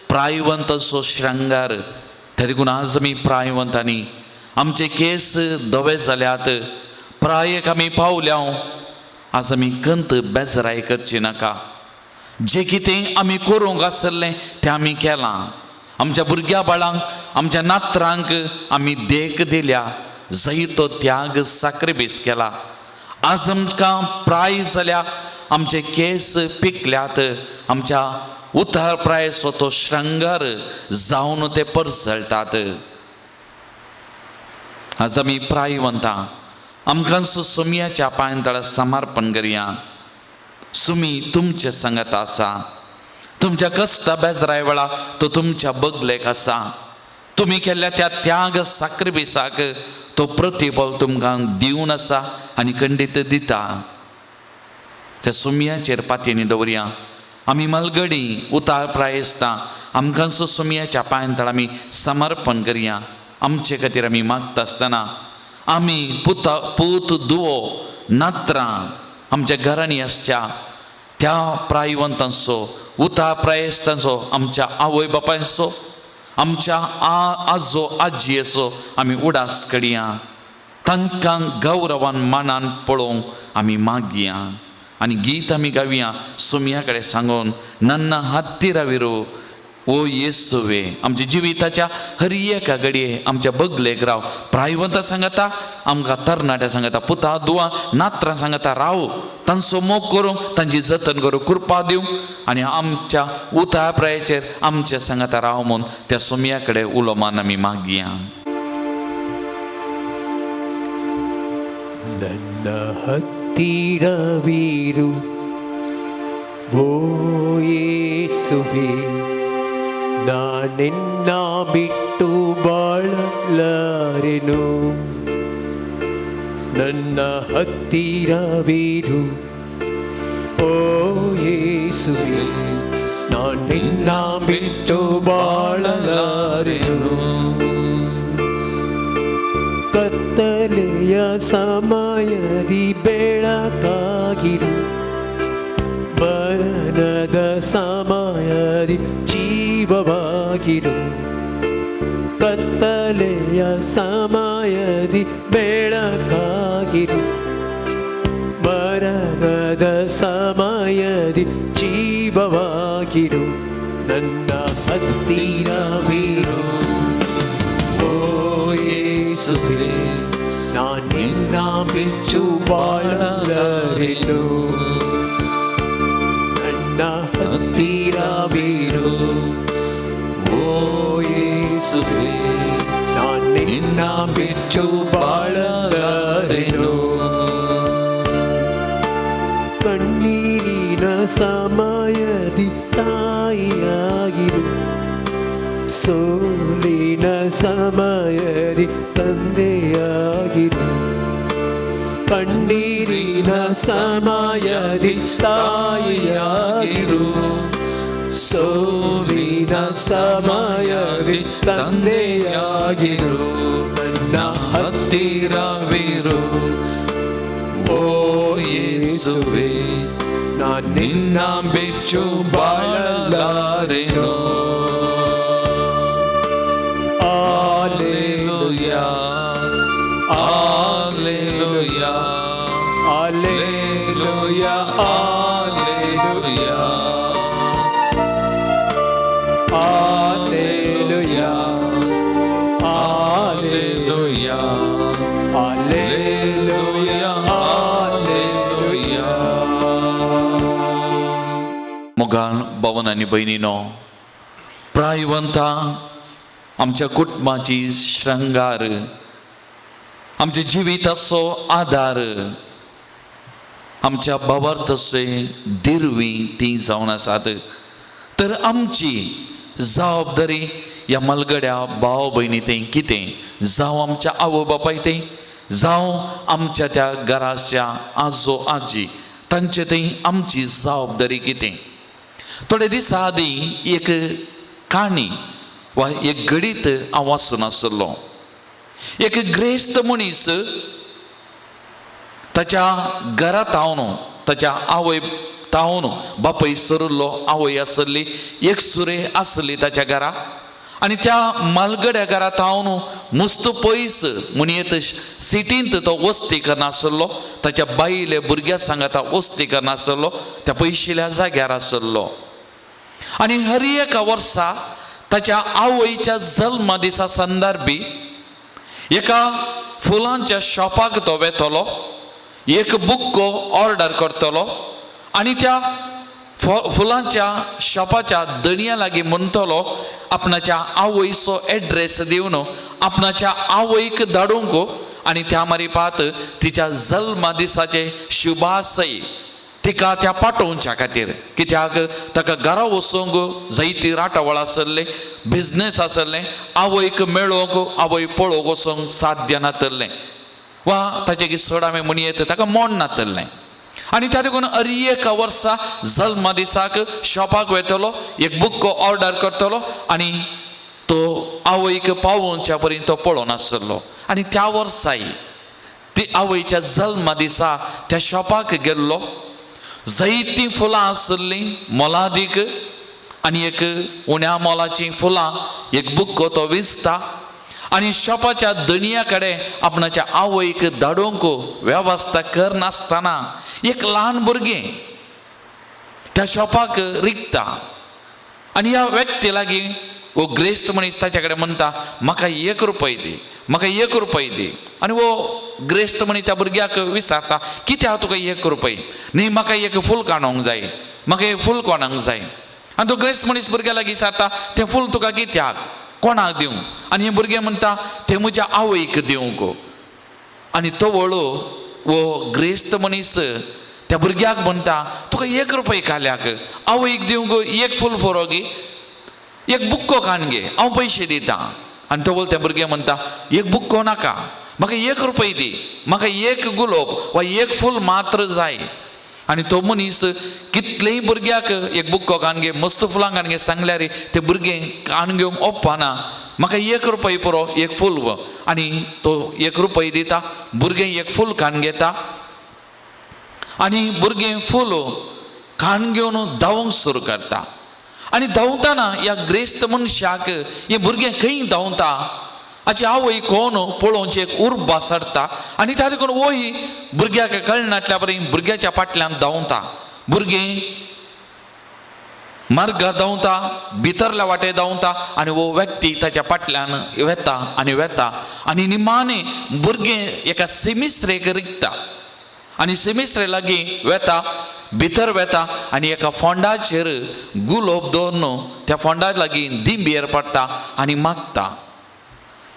प्रायवंताचो श्रंगार. त्या देखून आज आमी प्रायवंतांनी आमचे केस धवे जाल्यात, प्रायेक आमी पावल्या. आज आमी कंत बेजराय करची नाका. जे कितें आमी करूंक आसलें तें आमी केलां. आमच्या भुरग्या बाळांक आमच्या नातरांक आमी देख दिल्या. जायतो त्याग साक्रिफीस केला. आज आमकां प्राय जाल्या. आमचे केस पिकल्यात. आमच्या उतार प्रायसो तो श्रंगार जावन ते परसळटात. आज आमी प्रायवंतां आमकां सुमयाच्या पांयतळा समर्पण करया. सुमी तुमचे सांगत आसा. तुमच्या कश्टा बेजराय वेळा तो तुमच्या बगलेक आसा. तुमी केल्ल्या त्या त्याग साक्रिफीसाक तो प्रतिफल तुमकां दिवन आसा आनी खंडीत दिता. त्या सुमयाचेर पातयेनी दवरया. आमी मलगडी उतार प्रायसता आमकां सुमयाच्या पांयतळा आमी समर्पण करया. आमचे खातीर आमी मागता आसतना आमी पूत दुवो नातरां आमच्या घरांनी आसच्या त्या प्रायवंतांचो उतार प्रायस्तांचो आमच्या आवय बापायचो आमच्या आजो आजयेचो आमी उडास काडया. तांकां गौरवान मानान पळोवंक आमी मागया. आनी गीत आमी गावया सुमया कडेन सांगून, नन्ना हत्तिराविरो ओ येसुवे. आमच्या जिविताच्या हर एका घडये आमच्या बगलेक राव. प्रायवंतां सांगता, आमकां तरणाट्या सांगता, पुता दुवा नातरां सांगता राव. तांचो मोग करूंक, तांची जतन करूंक कृपा दिवं. आनी आमच्या उतार प्रायेचेर आमचे सांगता राव म्हूण त्या सुमया कडेन उलोवमान आमी मागया. ನನ್ನ ಹತ್ತಿರವಿರು ಓ ಯೇಸುವೇ, ನಾನೆನ್ನ ಬಿಟ್ಟು ಬಾಳಲಾರೆನು. ನನ್ನ ಹತ್ತಿರವಿರು ಓ ಯೇಸುವೇ, ನಾನೆನ್ನ ಬಿಟ್ಟು ಬಾಳಲಾರೆನು. ಕತ್ತಲೆಯ ಸಮಯದಿ ಬೆಳಕಾಗಿರು, ಮರಣದ ಸಮಯದಿ ಜೀವವಾಗಿರು. ಕತ್ತಲೆಯ ಸಮಯದಿ ಬೆಳಕಾಗಿರು, ಮರಣದ ಸಮಯದಿ ಜೀವವಾಗಿರು. ನನ್ನ ಹತ್ತಿರವಿರು ಓ ಯೇಸುವೇ, ನಾನಿನ್ನ ಬಿಚ್ಚು ಬಾಳಲಾರೆನು. ನನ್ನ ಹತ್ತಿರವಿರು ಓ ಯೇಸುವೇ, ನಾನಿನ್ನ ಬಿಚ್ಚು ಬಾಳಲಾರೆನು. ಕಣ್ಣೀರಿನ ಸಮಯದಿ ತಾಯಿಯಾಗಿರು, ಸೋಲಿನ ಸಮಯದಿ ತಂದೆಯಾಗಿರು. ಕಣ್ಣೀರಿನ ಸಮಯದಿ ತಾಯಿಯಾಗಿರು, ಸೋಲಿನ ಸಮಯದಿ ತಂದೆಯಾಗಿರು. ನನ್ನ ಹತ್ತಿರವಿರು ಓ ಯೇಸುವೇ, ನಿನ್ನ ಬೆಚ್ಚು ಬಾಳಲಾರೆನೋ. Alleluia, Alleluia, Alleluia, Alleluia, Alleluia, Alleluia, Alleluia, Alleluia. मुघाल भावन आणि बहिणीनो, प्रायवंता आमच्या कुटुंबाची श्रृंगार, आमच्या जिविताचो आधार, आमच्या भावार्थसे दिरवी ती जावन आसात. तर आमची जबाबदारी ह्या मलगड्या भाव भयणी तें कितें, जावं आमच्या आवय बापाय तें, जावं आमच्या त्या घराच्या आजो आजी तांचे तें आमची जबाबदारी कितें. थोडे दिसा आदीं एक काणी वा एक गडीत हांव वाचून आसलो. एक ग्रेस्त मनीस ताच्या घरांत हांव ताच्या आवय तावन बापय सरल्लो, आवय आसली, एक सुरे आसली ताच्या घरा. आनी त्या मालगड्या घरांत हांव मस्त पयस म्हणयत सिटींत तो वस्ती करनासलो. ताच्या बायले भुरग्या सांगात वस्ती करनासलो, त्या पयशिल्ल्या जाग्यार आसलो. आनी हर एका वर्सा ताच्या आवयच्या जल्मा दिसा संदर्भी एका फुलांच्या शॉपाक तो वेतलो, एक बुक्को ऑर्डर करतलो आनी त्या फुलांच्या शॉपाच्या दणया लागीं म्हणटलो आपणाच्या आवयचो एड्रेस दिवन आपणाच्या आवयक धाडूंक आनी त्या मारीपात तिच्या जल्मा दिसाचे शुभाशय तिका त्या पाठोवच्या खातीर. कित्याक ताका घरा वचूंक जायती राटावळ आसले, बिजनेस आसले, आवयक मेळोवंक आवय पळोवंक वचूंक साध्य नातलें, वा ताचे सोडावे म्हणयत ताका मोड नातलें. आनी त्या देखून हर एका वर्सा जल्मा दिसाक शॉपाक वेतलो, एक बुक्को ऑर्डर करतलो आनी तो आवयक पावोवच्या पर्यंत तो पळोवन आसलो. आनी त्या वर्साय ती आवयच्या जल्मा दिसा त्या शॉपाक गेल्लो. जायतीं फुलां आसलीं मोलादीक आनी एक उण्या मोलाचीं फुलां, एक बुक्को तो विसता आनी शॉपाच्या दणया कडेन आपणाच्या आवयक धाडूंक वेवस्था करनासतना एक ल्हान भुरगें त्या शॉपाक रिगता. आनी ह्या व्यक्ती लागीं वो ग्रेस्त मनीस ताचे कडेन म्हणटा, म्हाका 1 रुपया दी, म्हाका 1 रुपया दी. आनी वो ग्रेस्त मनीस त्या भुरग्याक विचारता, कित्याक तुका 1 रुपया? न्ही, म्हाका एक फूल काडूंक जाय, म्हाका एक फूल कोणाक जाय. आनी तो ग्रेस्त मनीस भुरग्या लागीं विचारता, तें फूल तुका कित्याक, कोणाक दिवं? आनी हें भुरगें म्हणटा, तें म्हज्या आवयक दिवंक. आनी तो वळू वो ग्रेस्त मनीस त्या भुरग्याक म्हणटा, तुका 1 रुपया काल्याक आवयक दिवंक 1 फूल फोरो गे, एक बुक्को कान गे, हांव पयशे दितां. आनी तो त्या भुरगें म्हणटा, 1 बुक्को नाका, म्हाका 1 रुपया दी, म्हाका 1 गुलाब वा 1 फूल मात्र जाय. आनी तो मनीस कितलेय भुरग्याक 1 बुक्को कान घे, मस्त फुलां कान घे सांगल्यार ते भुरगें कान घेवंक ओप्पाना. म्हाका 1 रुपया पुरो 1 फूल. आनी तो 1 रुपया दिता, भुरगें 1 फूल कान घेता आनी भुरगें फूल कान घेवन धांवंक सुरू करता. आनी धांवताना ह्या ग्रेस्त मनशाक हें भुरगें खंय धांवता हाची आवय कोण पळोवची एक उर्बा सरता. आनी त्या देखून वोही भुरग्याक कळनातल्या बरी भुरग्याच्या फाटल्यान धांवता. भुरगें मार्गा धांवता, भितरल्या वाटे धांवता आनी वो व्यक्ती ताच्या फाटल्यान वेता आनी वेता आनी निमाणे भुरगें एका सेमिस्त्रेक रिगता आनी सेमिस्त्रे लागीं वेता, भितर वेता आनी एका फोंडाचेर गुलाब दवरून त्या फोंडा लागीं दिंबेर पडटा आनी मागता.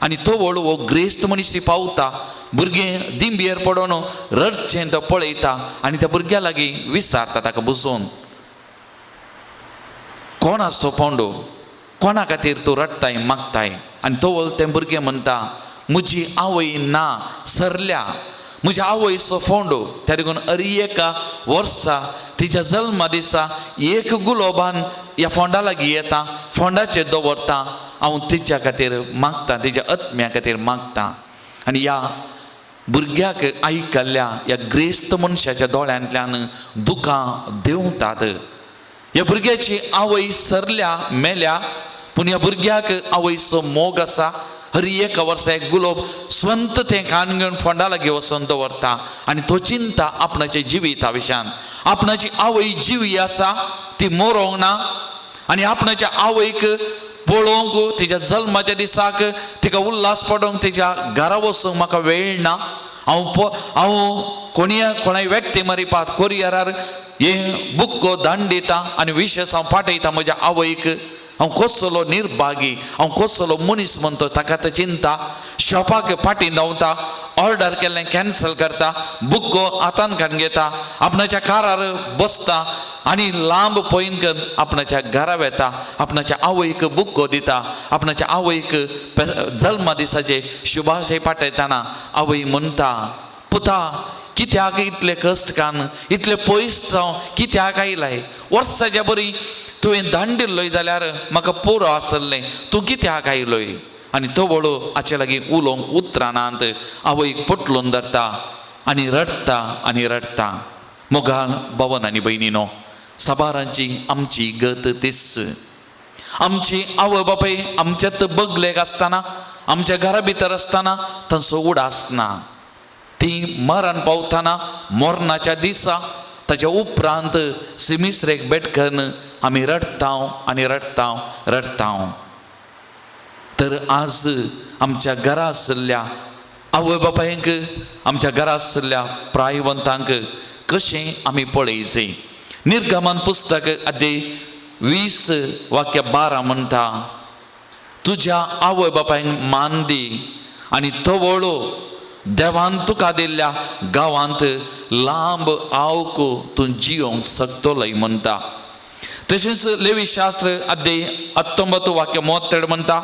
आनी तो वळू वो ग्रेस्त मनीस पावता, भुरगें दिंबेर पडोन रडचें तो पळयता आनी त्या भुरग्या लागीं विचारता ताका बसोवन, कोण आसा तो पोंडो, कोणा खातीर तूं रडटाय मागताय? आनी तो वळ तें भुरगें म्हणटा, म्हजी आवय ना, सरल्या, म्हज्या आवयचो फोंडो. त्या देखून हर एका वर्सा तिच्या जल्मा दिसा 1 गुलाबान ह्या फोंडा लागीं येता, फोंडाचेर दवरता, हांव तिच्या खातीर मागता, तिच्या आत्म्या खातीर मागता. आनी ह्या भुरग्याक आयकल्ल्या ह्या ग्रेस्त मनशाच्या दोळ्यांतल्यान दुखां देंवतात. ह्या भुरग्याची आवय सरल्या मेल्या, पूण ह्या भुरग्याक आवयचो मोग आसा. हर एक वर्सा एक गुलाब स्वंत तें कान घेवन फोंडा लागीं वचून दवरता आनी तो चिंता आपणाच्या जिविता विशान. आपणाची आवय जिवी आसा ती मरोंक ना, आनी आपणाच्या आवयक पळोवंक तिच्या जल्माच्या दिसाक तिका उल्हास पडोवंक तिच्या घरा वचूंक म्हाका वेळ ना. हांव कोणाय व्यक्ती मारिपात कोरियरार हे बुक्को धाडून दिता आनी विशेष हांव पाठयता म्हज्या आवयक. हांव कसलो निर्भागी, हांव कसलो मनीस म्हणतो ताका तो चिंता. शॉपाक फाटीं धांवता, ऑर्डर केल्लें कॅन्सल करता, बुक्को हातान घालून घेता, आपणाच्या कारार बसता आनी लांब पयन आपणाच्या घरा वेता. आपणाच्या आवयक बुक्को दिता. आपणाच्या आवयक जल्मा दिसाचे शुभाशय पाठयतना आवय म्हणटा, पुता कित्याक इतले कश्ट कान, इतले पयस जावं कित्याक आयलाय? वर्साच्या बरी तुवें धाडून दिल्लोय जाल्यार म्हाका पुरो आसलें, तूं कित्याक आयलोय? आनी तो वडो हाचे लागीं उलोवंक उतरां नात. आवयक पटलून धरता आनी रडटा आनी रडटा. मोगाल भावन आनी भयणीनो, साबारांची आमची गत तीस. आमची आवय बापाय आमच्यात बगलेक आसतना, आमच्या घरा भितर आसतना तांचो उडास ना. ती मरण पावतना मरणाच्या दिसा ताच्या उपरांत सिमिसरेक बेटकन आमी रडटा आनी रडटा. तर आज आमच्या घरा आसल्या आवय बापायक, आमच्या घरा आसल्या प्रायवंतांक कशें आमी पळयचें? निर्गमन पुस्तक अध्याय 20 वाक्य 12 म्हणटा, तुज्या आवय बापायक मान दी आनी तो वळो देवान तुका दिल्ल्या गांवांत लांब आवक तूं जियोंक शकतलोय म्हणटा. तशेंच लेवी शास्त्र अध्याय 19 वाक्य 33 म्हणटा,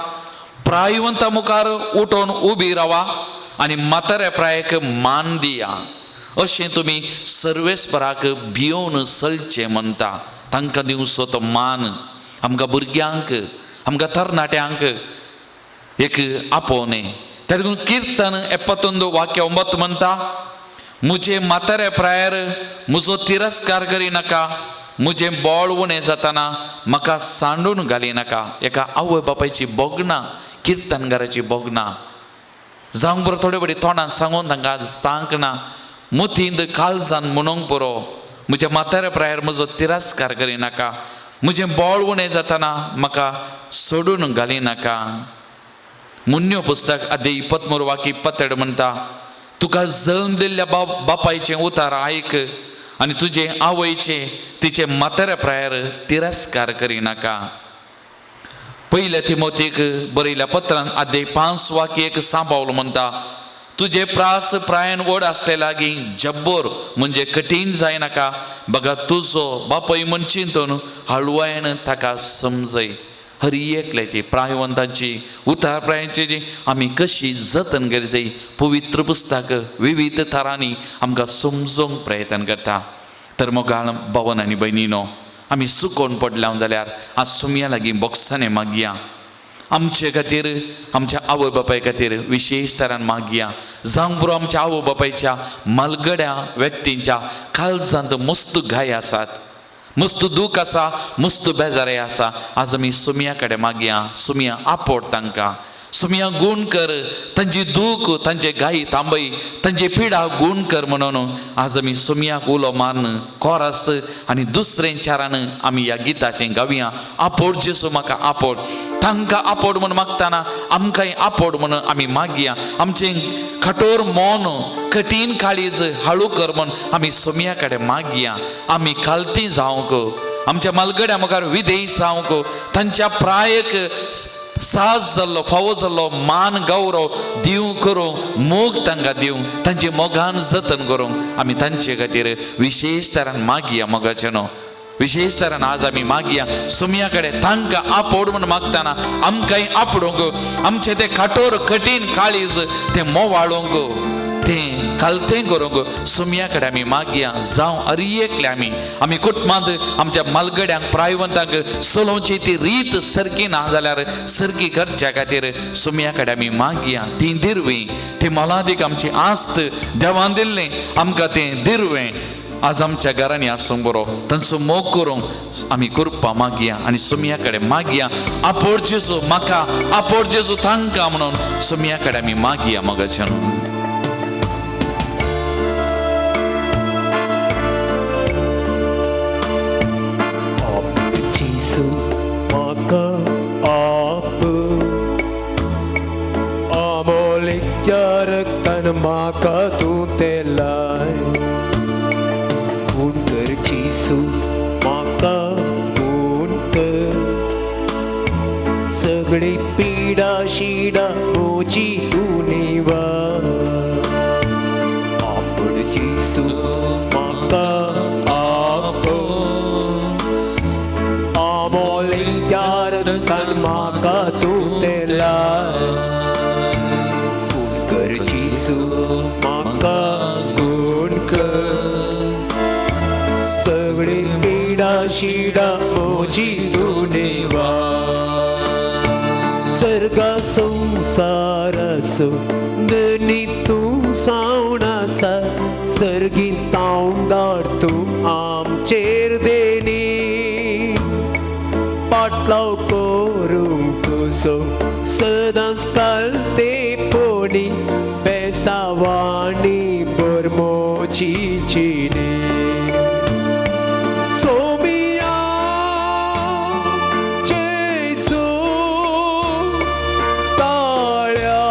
प्रायवंता मुखार उठोन उबी रावा आनी म्हाताऱ्या प्रायाक मान दिया. अशें तुमी सर्वेस्पराक भियोवन चलचें म्हणटा. तांकां दिवचो तो मान. आमकां भुरग्यांक, आमकां तरणाट्यांक एक आपोवणें. तेदून कीर्तन 71 वाक्य 9 म्हणटा, मुझे म्हाताऱ्या प्रायार म्हजो तिरस्कार करी नाका, मुझे बोळ उणें जाताना म्हाका सांडून घाली नाका. एका आवय बापायची बोगना, कीर्तनगाराची बोगना जावंक बरो थोडे बडी तोंडान सांगून तांकां तांकना, मुतींत काळजान म्हणूंक पुरो, म्हज्या म्हाताऱ्या प्रायार म्हजो तिरस्कार करी नाका, म्हजें बोळ उणें जाताना म्हाका सोडून घाली नाका. मुन्यो पुस्तक अध्याय 23 वाक्य 27 म्हणटा, तुका जल्म दिल्ल्या बापायचें उतार आयक आनी तुजे आवयचे तिचे म्हाताऱ्या प्रायार तिरस्कार करी नाका. पयल्या तिमोथेक बरयल्या पत्रांत अध्याय 5 वाक्य 1 सांबावलो म्हणटा, तुजे प्रास प्रायान व्हड आसले लागीं जब्बर म्हणजे कठीण जाय नाका. बघा तुजो बापाय म्हण चिंतून हळुवायेन ताका समजय. हर एकल्याची प्रायवंतांची उतार प्रायांची जी आमी कशी जतन करची पवित्र पुस्तक विविध तरांनी आमकां समजोवंक प्रयत्न करता. तर मोगाळ भावन आनी भयणीनो, आमी सुकोवन पडल्या जाल्यार आज सुमया लागीं बोक्सांनी मागया. आमचे खातीर, आमच्या आवय बापाय खातीर विशेश तरान मागया. जावंक बरो आमच्या आवय बापायच्या मलगड्या व्यक्तींच्या काळजांत मस्त घाय आसात, मस्त दूख आसा, मस्त बेजारे आसा. आज आमी सुमया कडेन मागया. सुमया आपोड तांकां. सुमया गूण कर, तांची दूख, तांचे घाई थांबय, तांची पिडा गूण कर म्हणून आज आमी सुमयाक उलो मारन कोरस आनी दुसरें चारान आमी ह्या गिताचें गावया. आपोड जेसू म्हाका आपोड. तांकां आपोड म्हूण मागतना आमकांय आपोड म्हणून आमी मागया. आमचें कठोर मौन, कठीण काळीज हळू कर म्हूण आमी सुमया कडेन मागया. आमी खालती जावंक, आमच्या मलगड्या मुखार विधेय जावंक, तांच्या प्रायक साज जाल्लो, फावो जाल्लो मान गौरव दिवं करूं, मोग तांकां दिवं, तांचे मोगान जतन करूंक आमी तांचे खातीर विशेश तरान मागया. मोगाचे न्हू, विशेश तरान आज आमी मागया सुमया कडेन. तांकां आपोड म्हूण मागतना आमकांय आपोडूंक, आमचे ते कठोर कठीण काळीज ते मोवाळूंक ते कलतें करूंक सुमया कडेन आमी मागया जावं अरियेकले आमी कुटुंबांत आमच्या मलगड्यांक प्रायवंतांक चलोवची ती रीत सारकी ना जाल्यार सारकी करच्या खातीर सुमया कडेन आमी मागया ती दिरवी ती मोलादीक आमची आस्त देवान दिल्लें आमकां तें दिरवें आज आमच्या घरांनी आसूं बरो तांचो मोग करूंक आमी करपा मागया आनी सुमया कडेन मागया आपोड जेजू म्हाका आपोड जेजू तांकां म्हणून सुमया कडेन आमी मागया मोगाचें Maka apa amolik jarakan maka tu telai Unker Jisu maka unker Segli pida shida muji univa Apur Jisu maka apa Kan maka tu telai Unker Jisu maka unker Segli pida shida muji duniva Sarga samsara so Deni tu saunasa Sargin taundar tu amcher deni Patlau korung kuso sedang skalte poni pesawani bermoci cini Somia Jesu talia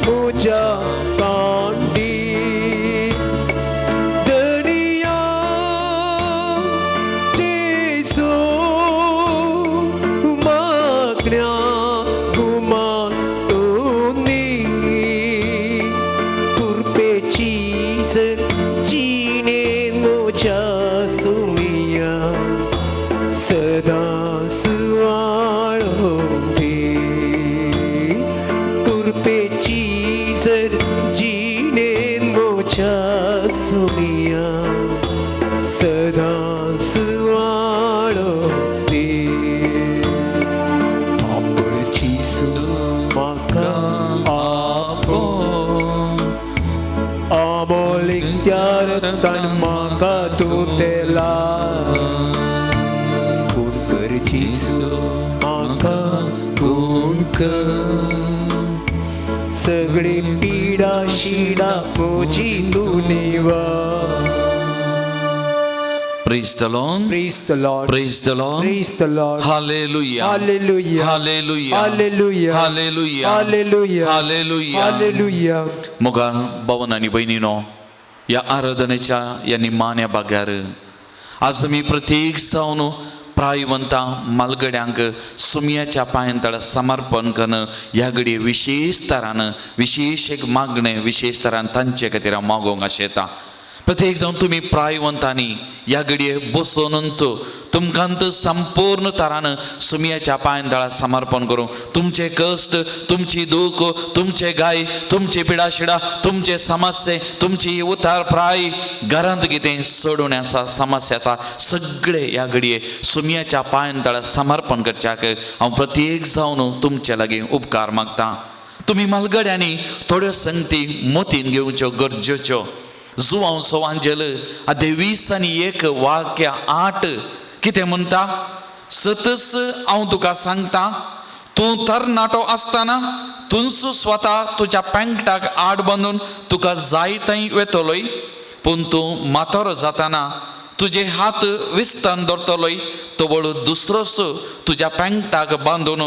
muja kandi dunia Jesu Tan maka tu telai Unker Jisu maka unker Segli pida shida muji duniva Praise the Lord. Praise the Lord. Praise the Lord. Praise the Lord. Hallelujah. Hallelujah. Hallelujah. Hallelujah. Hallelujah. Hallelujah. Hallelujah. Hallelujah. Moga भावन आणि बहिणीनो या आराधनेच्या या निमाण्या भाग्यार आज मी प्रत्येक जावन प्रायवंतां मालगड्यांक सुमयाच्या पांयतळ समर्पण करून ह्या घडये विशेष तरान विशेष एक मागणें विशेष तरान तांचे खातीर हांव मागोवंक आशेता प्रत्येक जावन तुमी प्रायवंतांनी ह्या घडये बसूनच तुमकांत संपूर्ण तरान सुमयाच्या पांयतळार समर्पण करूं तुमचे कश्ट तुमची दूख तुमचे गाय तुमची पिडाशिडा तुमचे समस्ये तुमची उतार प्राय घरांत कितें सोडून आसा समस्या आसा सगळे ह्या घडये सुमयाच्या पांयतळार समर्पण करच्याक हांव प्रत्येक जावन तुमचे लागीं उपकार मागतां तुमी मालगड्यांनी थोड्यो संगती मतीन घेवच्यो गरजेच्यो जुआंव सोवांजेल अध्याय 20 आनी 1 वाक्य 8 कितें म्हणटा सतस हांव तुका सांगता तूं तरणाटो आसतना तूंच स्वता तुज्या पेंगटाक आड बांदून तुका जाय थंय वेतलोय पूण तूं मातोर जातना तुजे हात विस्तान धरतलोय तवळ दुसरोच तुज्या पेंगटाक बांदून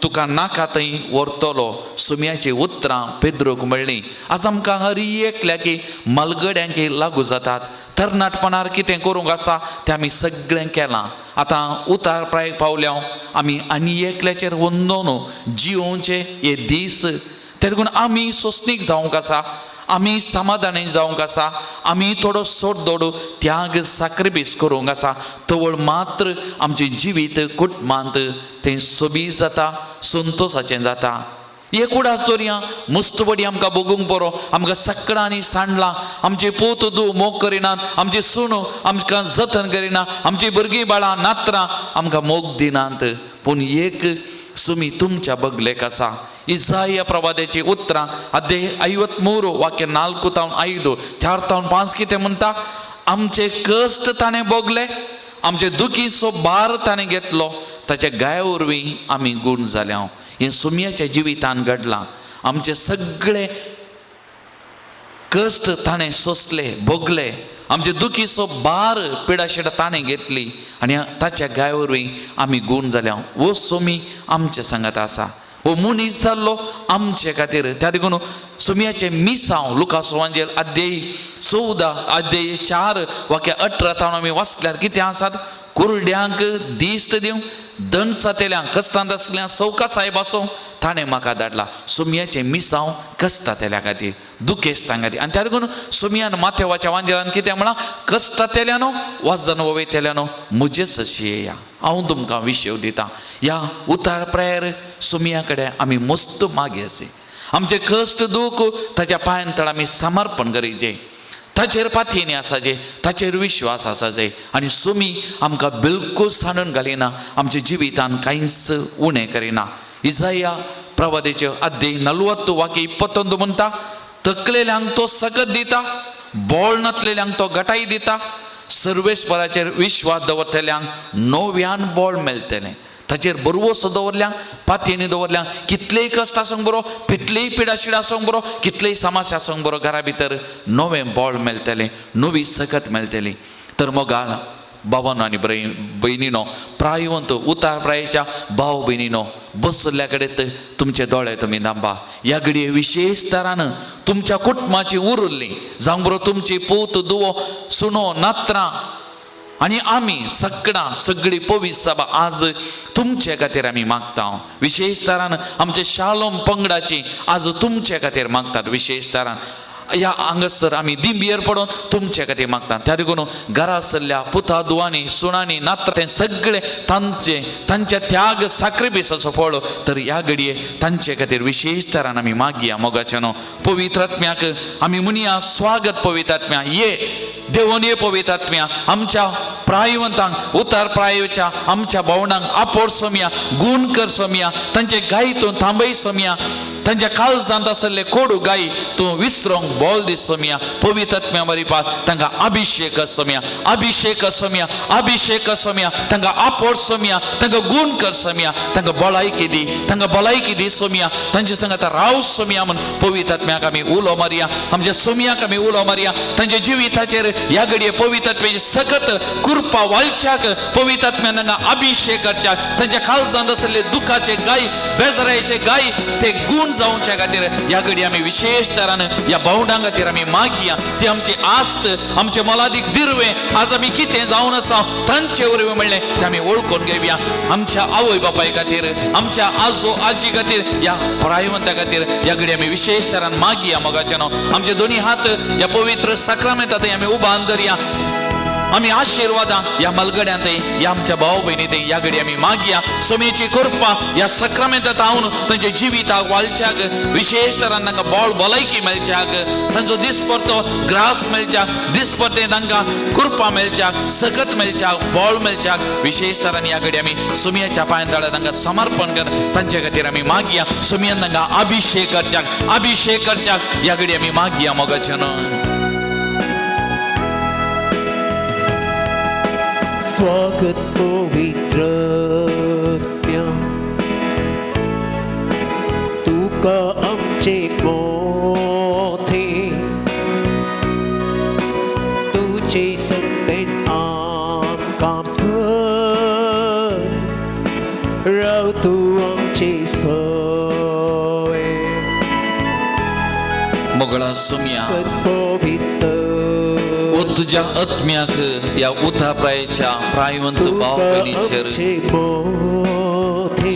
तुका नाका थंय व्हरतलो सुमयाची उतरां पेद्रोक मेळ्ळीं आज आमकां हर एकल्या की मलगड्यांक लागू जातात तरणाटपणार कितें करूंक आसा तें आमी सगळें केलां आतां उतार प्रायेक पावल्या आमी आनी एकल्याचेर वंदोन जिवोवचे हे दीस ते देखून आमी सोंसणीक जावंक आसा आमी समाधानी जावंक आसा आमी थोडो सोड त्याग साक्रिफीस करूंक आसा तवळ मात्र आमचें जिवीत कुटुंबांत तें सोबीत जाता संतोशाचें जाता एकूडाच दवरया मुस्तबडी आमकां बगूंक बरो आमकां सकाळां आनी सांडलां आमचे पोत दू मोग करिनात आमचे सूण आमकां जतन करिना आमची भुरगीं बाळां नात्रां आमकां मोग दिनात पूण एक सुमी तुमच्या बगलेक आसा इसाया प्रवाद्याची उतरां अध्याय 53 वाक्य 4 तावन 5 4 तावन 5 कितें म्हणटा आमचे कश्ट ताणें भोगले आमचे दुखीचो भार ताणें घेतलो ताच्या गाया वरवीं आमी गूण जाल्या हें सुमयाच्या जिवितान घडलां आमचे सगळे कश्ट ताणें सोंसले भोगले आमचे दुखीचो भार पिडाशिडा ताणें घेतली आनी ताच्या गाया वरवीं आमी गूण जाल्या वो सुमी आमचे सांगात आसा हो मनीस जाल्लो आमचे खातीर त्या देखून सुमयाचे मिसांव लुकास वांजेल अध्याय 14 अध्याय 4 वाक्य 18 तावन आमी वाचल्यार कितें आसात कुरड्यांक दिश्ट दिवं दणसातेल्यांक कस्तांत आसल्या सवकासाहेब आसूं ताणें म्हाका धाडला सुमयाचे मिसांव कश्टातेल्या खातीर दुखेस्तां खातीर आनी त्या देखून सुमयान माथेवाच्या वांजेलान कितें म्हळां कश्टातेल्यानो वा जनवयतेल्यानो म्हजेच अशी येया हांव तुमकां विशेव दितां ह्या उतार प्रायर सुमया कडेन आमी मस्त मागयाचे आमचे कश्ट दूख ताच्या पांयां तळ आमी समर्पण करीचे ताचेर पातयेनी आसाचे ताचेर विश्वास आसाचे आनी सुमी आमकां बिलकूल सांडून घालिना आमच्या जिवितान कांयच उणें करिना इसाया प्रवादेचे अध्याय 40 वाक्य 21 म्हणटा तकलेल्यांक तो सकत दिता बोळ नातलेल्यांक तो गटाई दिता सर्वेस्पराचेर विश्वास दवरतल्यांक नव्यान बोळ मेळटलें ताचेर बरवोसो दवरल्यांक पातयेनी दवरल्यांक कितलेय कश्ट आसूंक बरो कितलेय पिडाशिडा आसूंक बरो कितलेय समस्या आसूंक बरो घरा भितर नवें बोळ मेळटलें नवी सकत मेळटली तर मोगाल बाबांनो आनी भयणीनो प्रायवंत उतार प्रायेच्या भाव भयणीनो बसल्या कडेन तुमचे दोळे तुमी दांबा ह्या घडये विशेश तरान तुमच्या कुटुंबाची उरल्ली जावं बरो तुमची पूत दुवो सुनो नात्रां आनी आमी सगळां सगळी पवित्र सभा आज तुमचे खातीर आमी मागता विशेश तरान आमचे शालोम पंगडाची आज तुमचे खातीर मागतात विशेष तरान ह्या हांगासर आमी दिंबियर पडोवन तुमचे खातीर मागतात त्या देखून घरा सरल्या पुता दुवांनी सुणांनी नात्रां तें सगळें तांच्या त्याग साक्रिफिसाचो फळ तर ह्या घडये तांचे खातीर विशेष तरान आमी मागया मोगाच्यानो पवित्र आत्म्याक आमी म्हणया स्वागत पवित्र आत्म्या ये देवोन ये पवित्र आत्म्या आमच्या प्रायवंतांक उतार प्रायेच्या आमच्या भावंडांक आपोड सोमया गूण कर सोमया तांचे गायीतून थांबय सोमया तांच्या काळजांत आसले कोडू गायी तूं विसरोंक बोल दी सोमया पवित्र आत्म्या बरीपात तांकां अभिषेक सोमया अभिषेक सोमया अभिषेक सोमया तांकां आपोड सोमया तांकां गूण कर सोमया तांकां भलायकी दी सोमया तांचे सांगात राव सोमया म्हण पवित्र आत्म्याक आमी उलो मारया आमच्या सोमयाक आमी उलो मारया तांच्या जिविताचेर ह्या घडये पवित्र आत्म्याची सकत कृपा वालच्याक पवित्र आत्म्यान तांकां अभिषेक करच्याक तांच्या काळजांत आसले दुखाचे गायी बेजारायचे गायी ते गूण जावच्या खातीर ह्या घडये आमी विशेष तरान ह्या भावंडां खातीर आमी मागया ती आमची आस्त आमचे मोलादीक दिर्वे आज आमी कितें जावन आसा तांचे वरवीं म्हणलें तें आमी वळखून घेवया आमच्या आवय बापाय खातीर आमच्या आजो आजी खातीर ह्या प्रायवंता खातीर ह्या घडये आमी विशेष तरान मागया मोगाच्यानो आमचे दोनी हात ह्या पवित्र साक्रामेंतांत आमी उबान धरया आमी आशिर्वादां ह्या मलगड्यांत ह्या आमच्या भाव भयणींत ह्या घडये आमी मागया सोमेची कृपा ह्या सक्रमेंतांत हांव तांच्या जिविताक वालच्याक विशेष तरान तांकां बोळ भलायकी मेळच्याक तांचो दिसपरतो ग्रास मेळच्याक दिसपरते तांकां कृपा मेळच्याक सकत मेळच्याक बोळ मेळच्याक विशेष तरान ह्या घडये आमी सोमयाच्या पांयां तळा तांकां समर्पण कर तांचे खातीर आमी मागया सोमयान तांकां अभिषेक करच्याक ह्या घडये आमी मागया मोगाच्यानो स्वागत पवित्र तुका आमचे मोठे तुझे संदेन आमकां राव तूं आमचे सोय मोगळा सोमया पवित्र तुझ्या आत्म्याक या उताप्रायेच्या प्रायवंत भाव भयणीचेर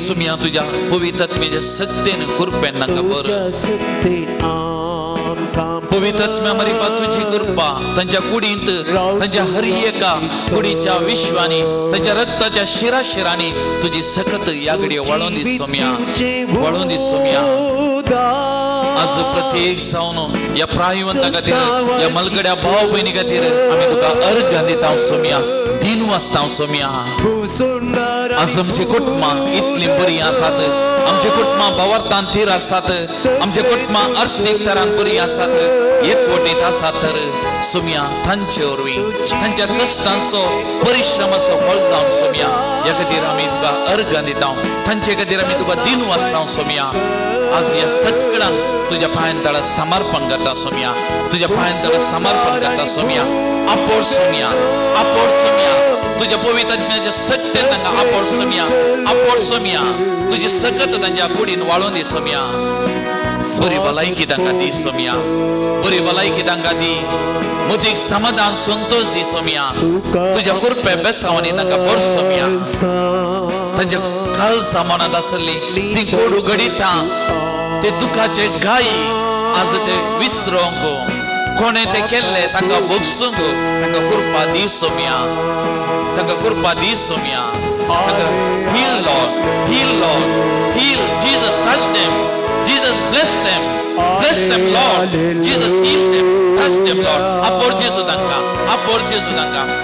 सुमया तुझ्या पवित्र आत्म्याच्या सत्तेन कृपेन नाका बर पवित्र मरिपा तुझी कृपा त्यांच्या कुडींत त्यांच्या हरी एका कुडीच्या विश्वानी त्यांच्या रक्ताच्या शिराशिरानी तुझी सखत यागडी वळून दी सोम्या वळून दी सोम्या आज प्रत्येक सावन या प्रायवंत खातीर या मलगड्या भाव बहिणी खातीर आम्ही तुका अर्घ दिता सोम्या दिन वाजता सोम्या आज आमची कुटुंबां इतली बरी आसात आमचे कुटुंबां भावार्थान थीर आसात आमचे कुटुंबां अर्थीक तरान बरी आसात एकवटीत आसात तर सोम्या तांचे वरवीं तांच्या कश्टांचो परिश्रमाचो फळ जावन सोम्या ह्या खातीर आमी तुका अर्घ दिता तांचे खातीर आमी तुका दिन वाजता सोम्या आज या सगळ्यांक तुझ्या पांयांतळा समर्पण करता सोम्या तुझ्या पांयांतळा समर्पण करता सोम्या आपोळ सोम्या तुझ्या पवित्र आत्म्याचे सत्य तांकां आपोळ सोम्या तुझी सकत तांच्या कुडीन वाळून दी सोम्या बरी भलायकी तांकां दी सोम्या बरी भलायकी तांकां दी मदीक समाधान संतोष दी सोम्या तुझ्या कुरपे बेसावनी तांकां भर सोम्या तांच्या काल सामानात आसली ती कोडू गडिता ते दुखाचे घाई आज ते विसरोंक कोणे ते केल्ले तांकां भोगसूंक तांकां कृपा दी सोम्या तांकां कृपा दी Saumya heal Lord heal Jesus touch them Jesus bless them Lord Jesus heal them touch them Lord आपोर जेसू तांकां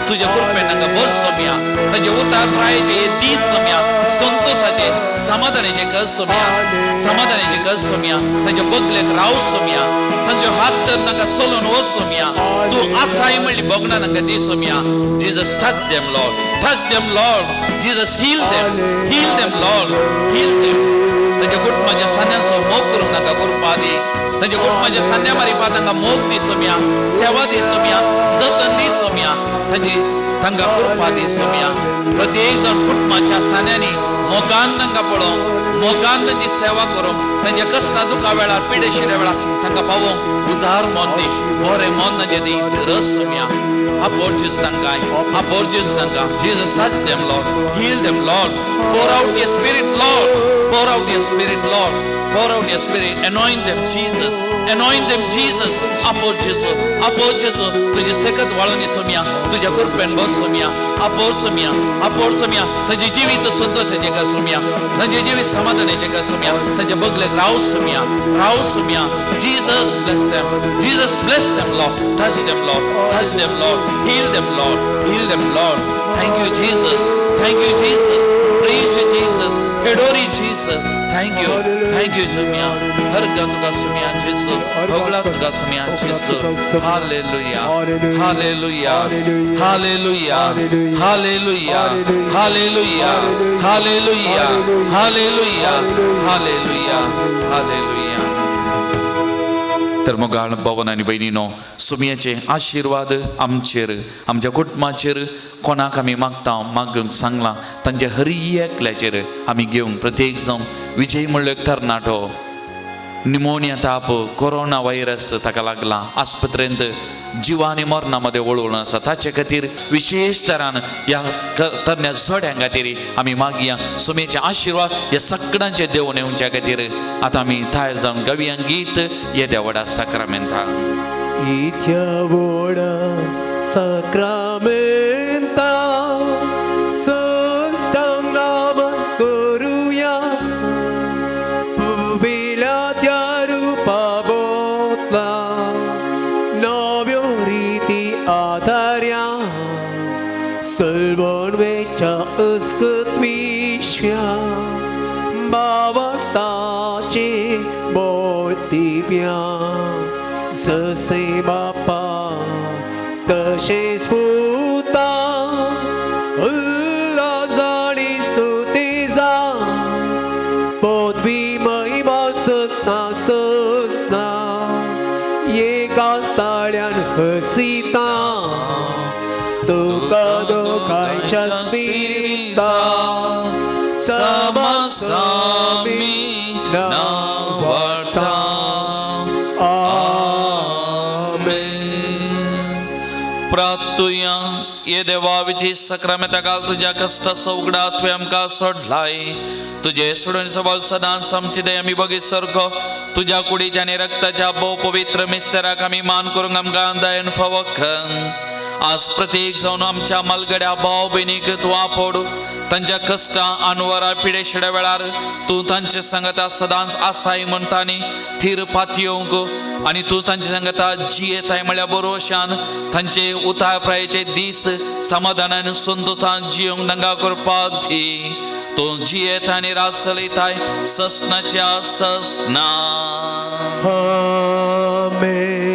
तुझ्या कृपेन तांकां भर सोम्या तांचे उतार प्रायेचे दीस सोम्या संतोषाचे समाधानाचे कस सोम्या तांचे बदलेक राव सोम्या तांचे हात तर तांकां सोलून वच सोम्या तूं आसाय म्हणली बोगना तांकां दी Saumya Jesus touch them Lord Jesus heal them Lord heal them तांच्या कुटुंबाच्या सान्यांचो मोग करूंक तांकां कृपा दी तांच्या कुटुंबाच्या सान्या मारिपा तांकां मोग दी सोम्या सेवा दी सोम्या जतन दी सोम्या तांकां कृपा दी सोम्या प्रत्येक जण कुटुंबाच्या सान्यांनी मोगान तांकां पळोवंक मोगान तांची सेवा करूंक तांच्या कश्टा दुखा वेळार पिडेशिऱ्या वेळार तांकां पावोवंक उदार मन दी बरें मन तांचे दी रस सोम्या आपोर जेसू तांकां Jesus touch them Lord heal them Lord pour out your spirit Lord pour out your spirit anoint them Jesus आपोर जेसू तुझी सकत वाळून सोम्या तुझ्या कृपेन बस सोम्या आपोर सोम्या तांची जिवीत संतोषाचे का सोम्या तांचे जिवीत समाधानाचे का सोम्या तांचे बगलेक राव Saumya Jesus bless them Lord touch them Lord heal them Lord thank you Jesus praise you Jesus adore you Jesus thank you सोम्या हर गंगा सोम्या जेसू भोगला तुका सोम्या जेसू हालेलुया तर मोगाळ भवन आनी बहिणीनो सोम्याचे आशीर्वाद आमचेर आमच्या कुटुंबाचेर कोणाक आमी मागूंक सांगलां तांचे हरी एकल्याचेर आमी घेवन प्रत्येक जावन विजय म्हणलो तरणाटो निमोनिया ताप कोरोना व्हायरस ताका लागला आस्पत्रेंत जिवा आनी मरणा मध्ये वळून आसा ताचे खातीर विशेष तरान ह्या तरण्या जोड्यां खातीर आमी मागया सोम्याचे आशिर्वाद ह्या सगळ्यांचे देवून येवच्या खातीर आतां आमी थाय जावन गावया गीत येद्या व्हडा साक्रामेंता येद्या व्हडा साक्रामेंता Sălbănvecea îscătmișvea Bavactace boltivea Să se bapa Tășe sputa Îlla zanis tuteza Podvi mai mal săsna E castarean hăsita Duca spirita Samasami Navarta Amen Pratuya ये देवाविची सक्रामेता काल तुझ्या कष्ट सौगडा तुवें आमकां सोडलाय तुझे सोडून सबल सदांच आमची दय आमी बगी सारको तुझ्या कुडीच्या आनी रक्ताच्या भोव पवित्र मिस्तेराक आमी मान करूंक आमकां दयेन फावो कर आज प्रत्येक जावन आमच्या मलगड्या भाव भयणीक तूं आपड तांच्या कश्टां अनवरां पिडेशिड्या वेळार तूं तांचे संगता सदांच आसाय म्हणटानी थीर पातयेवंक आनी तूं तांचे संगता जियेताय म्हळ्यार बरोवशान तांचे उतार दीस समाधानान संतोषान जियोंक नंगा करपाक दी तूं जियेता आनी रास चलयताय ससनाच्या ससना आमेन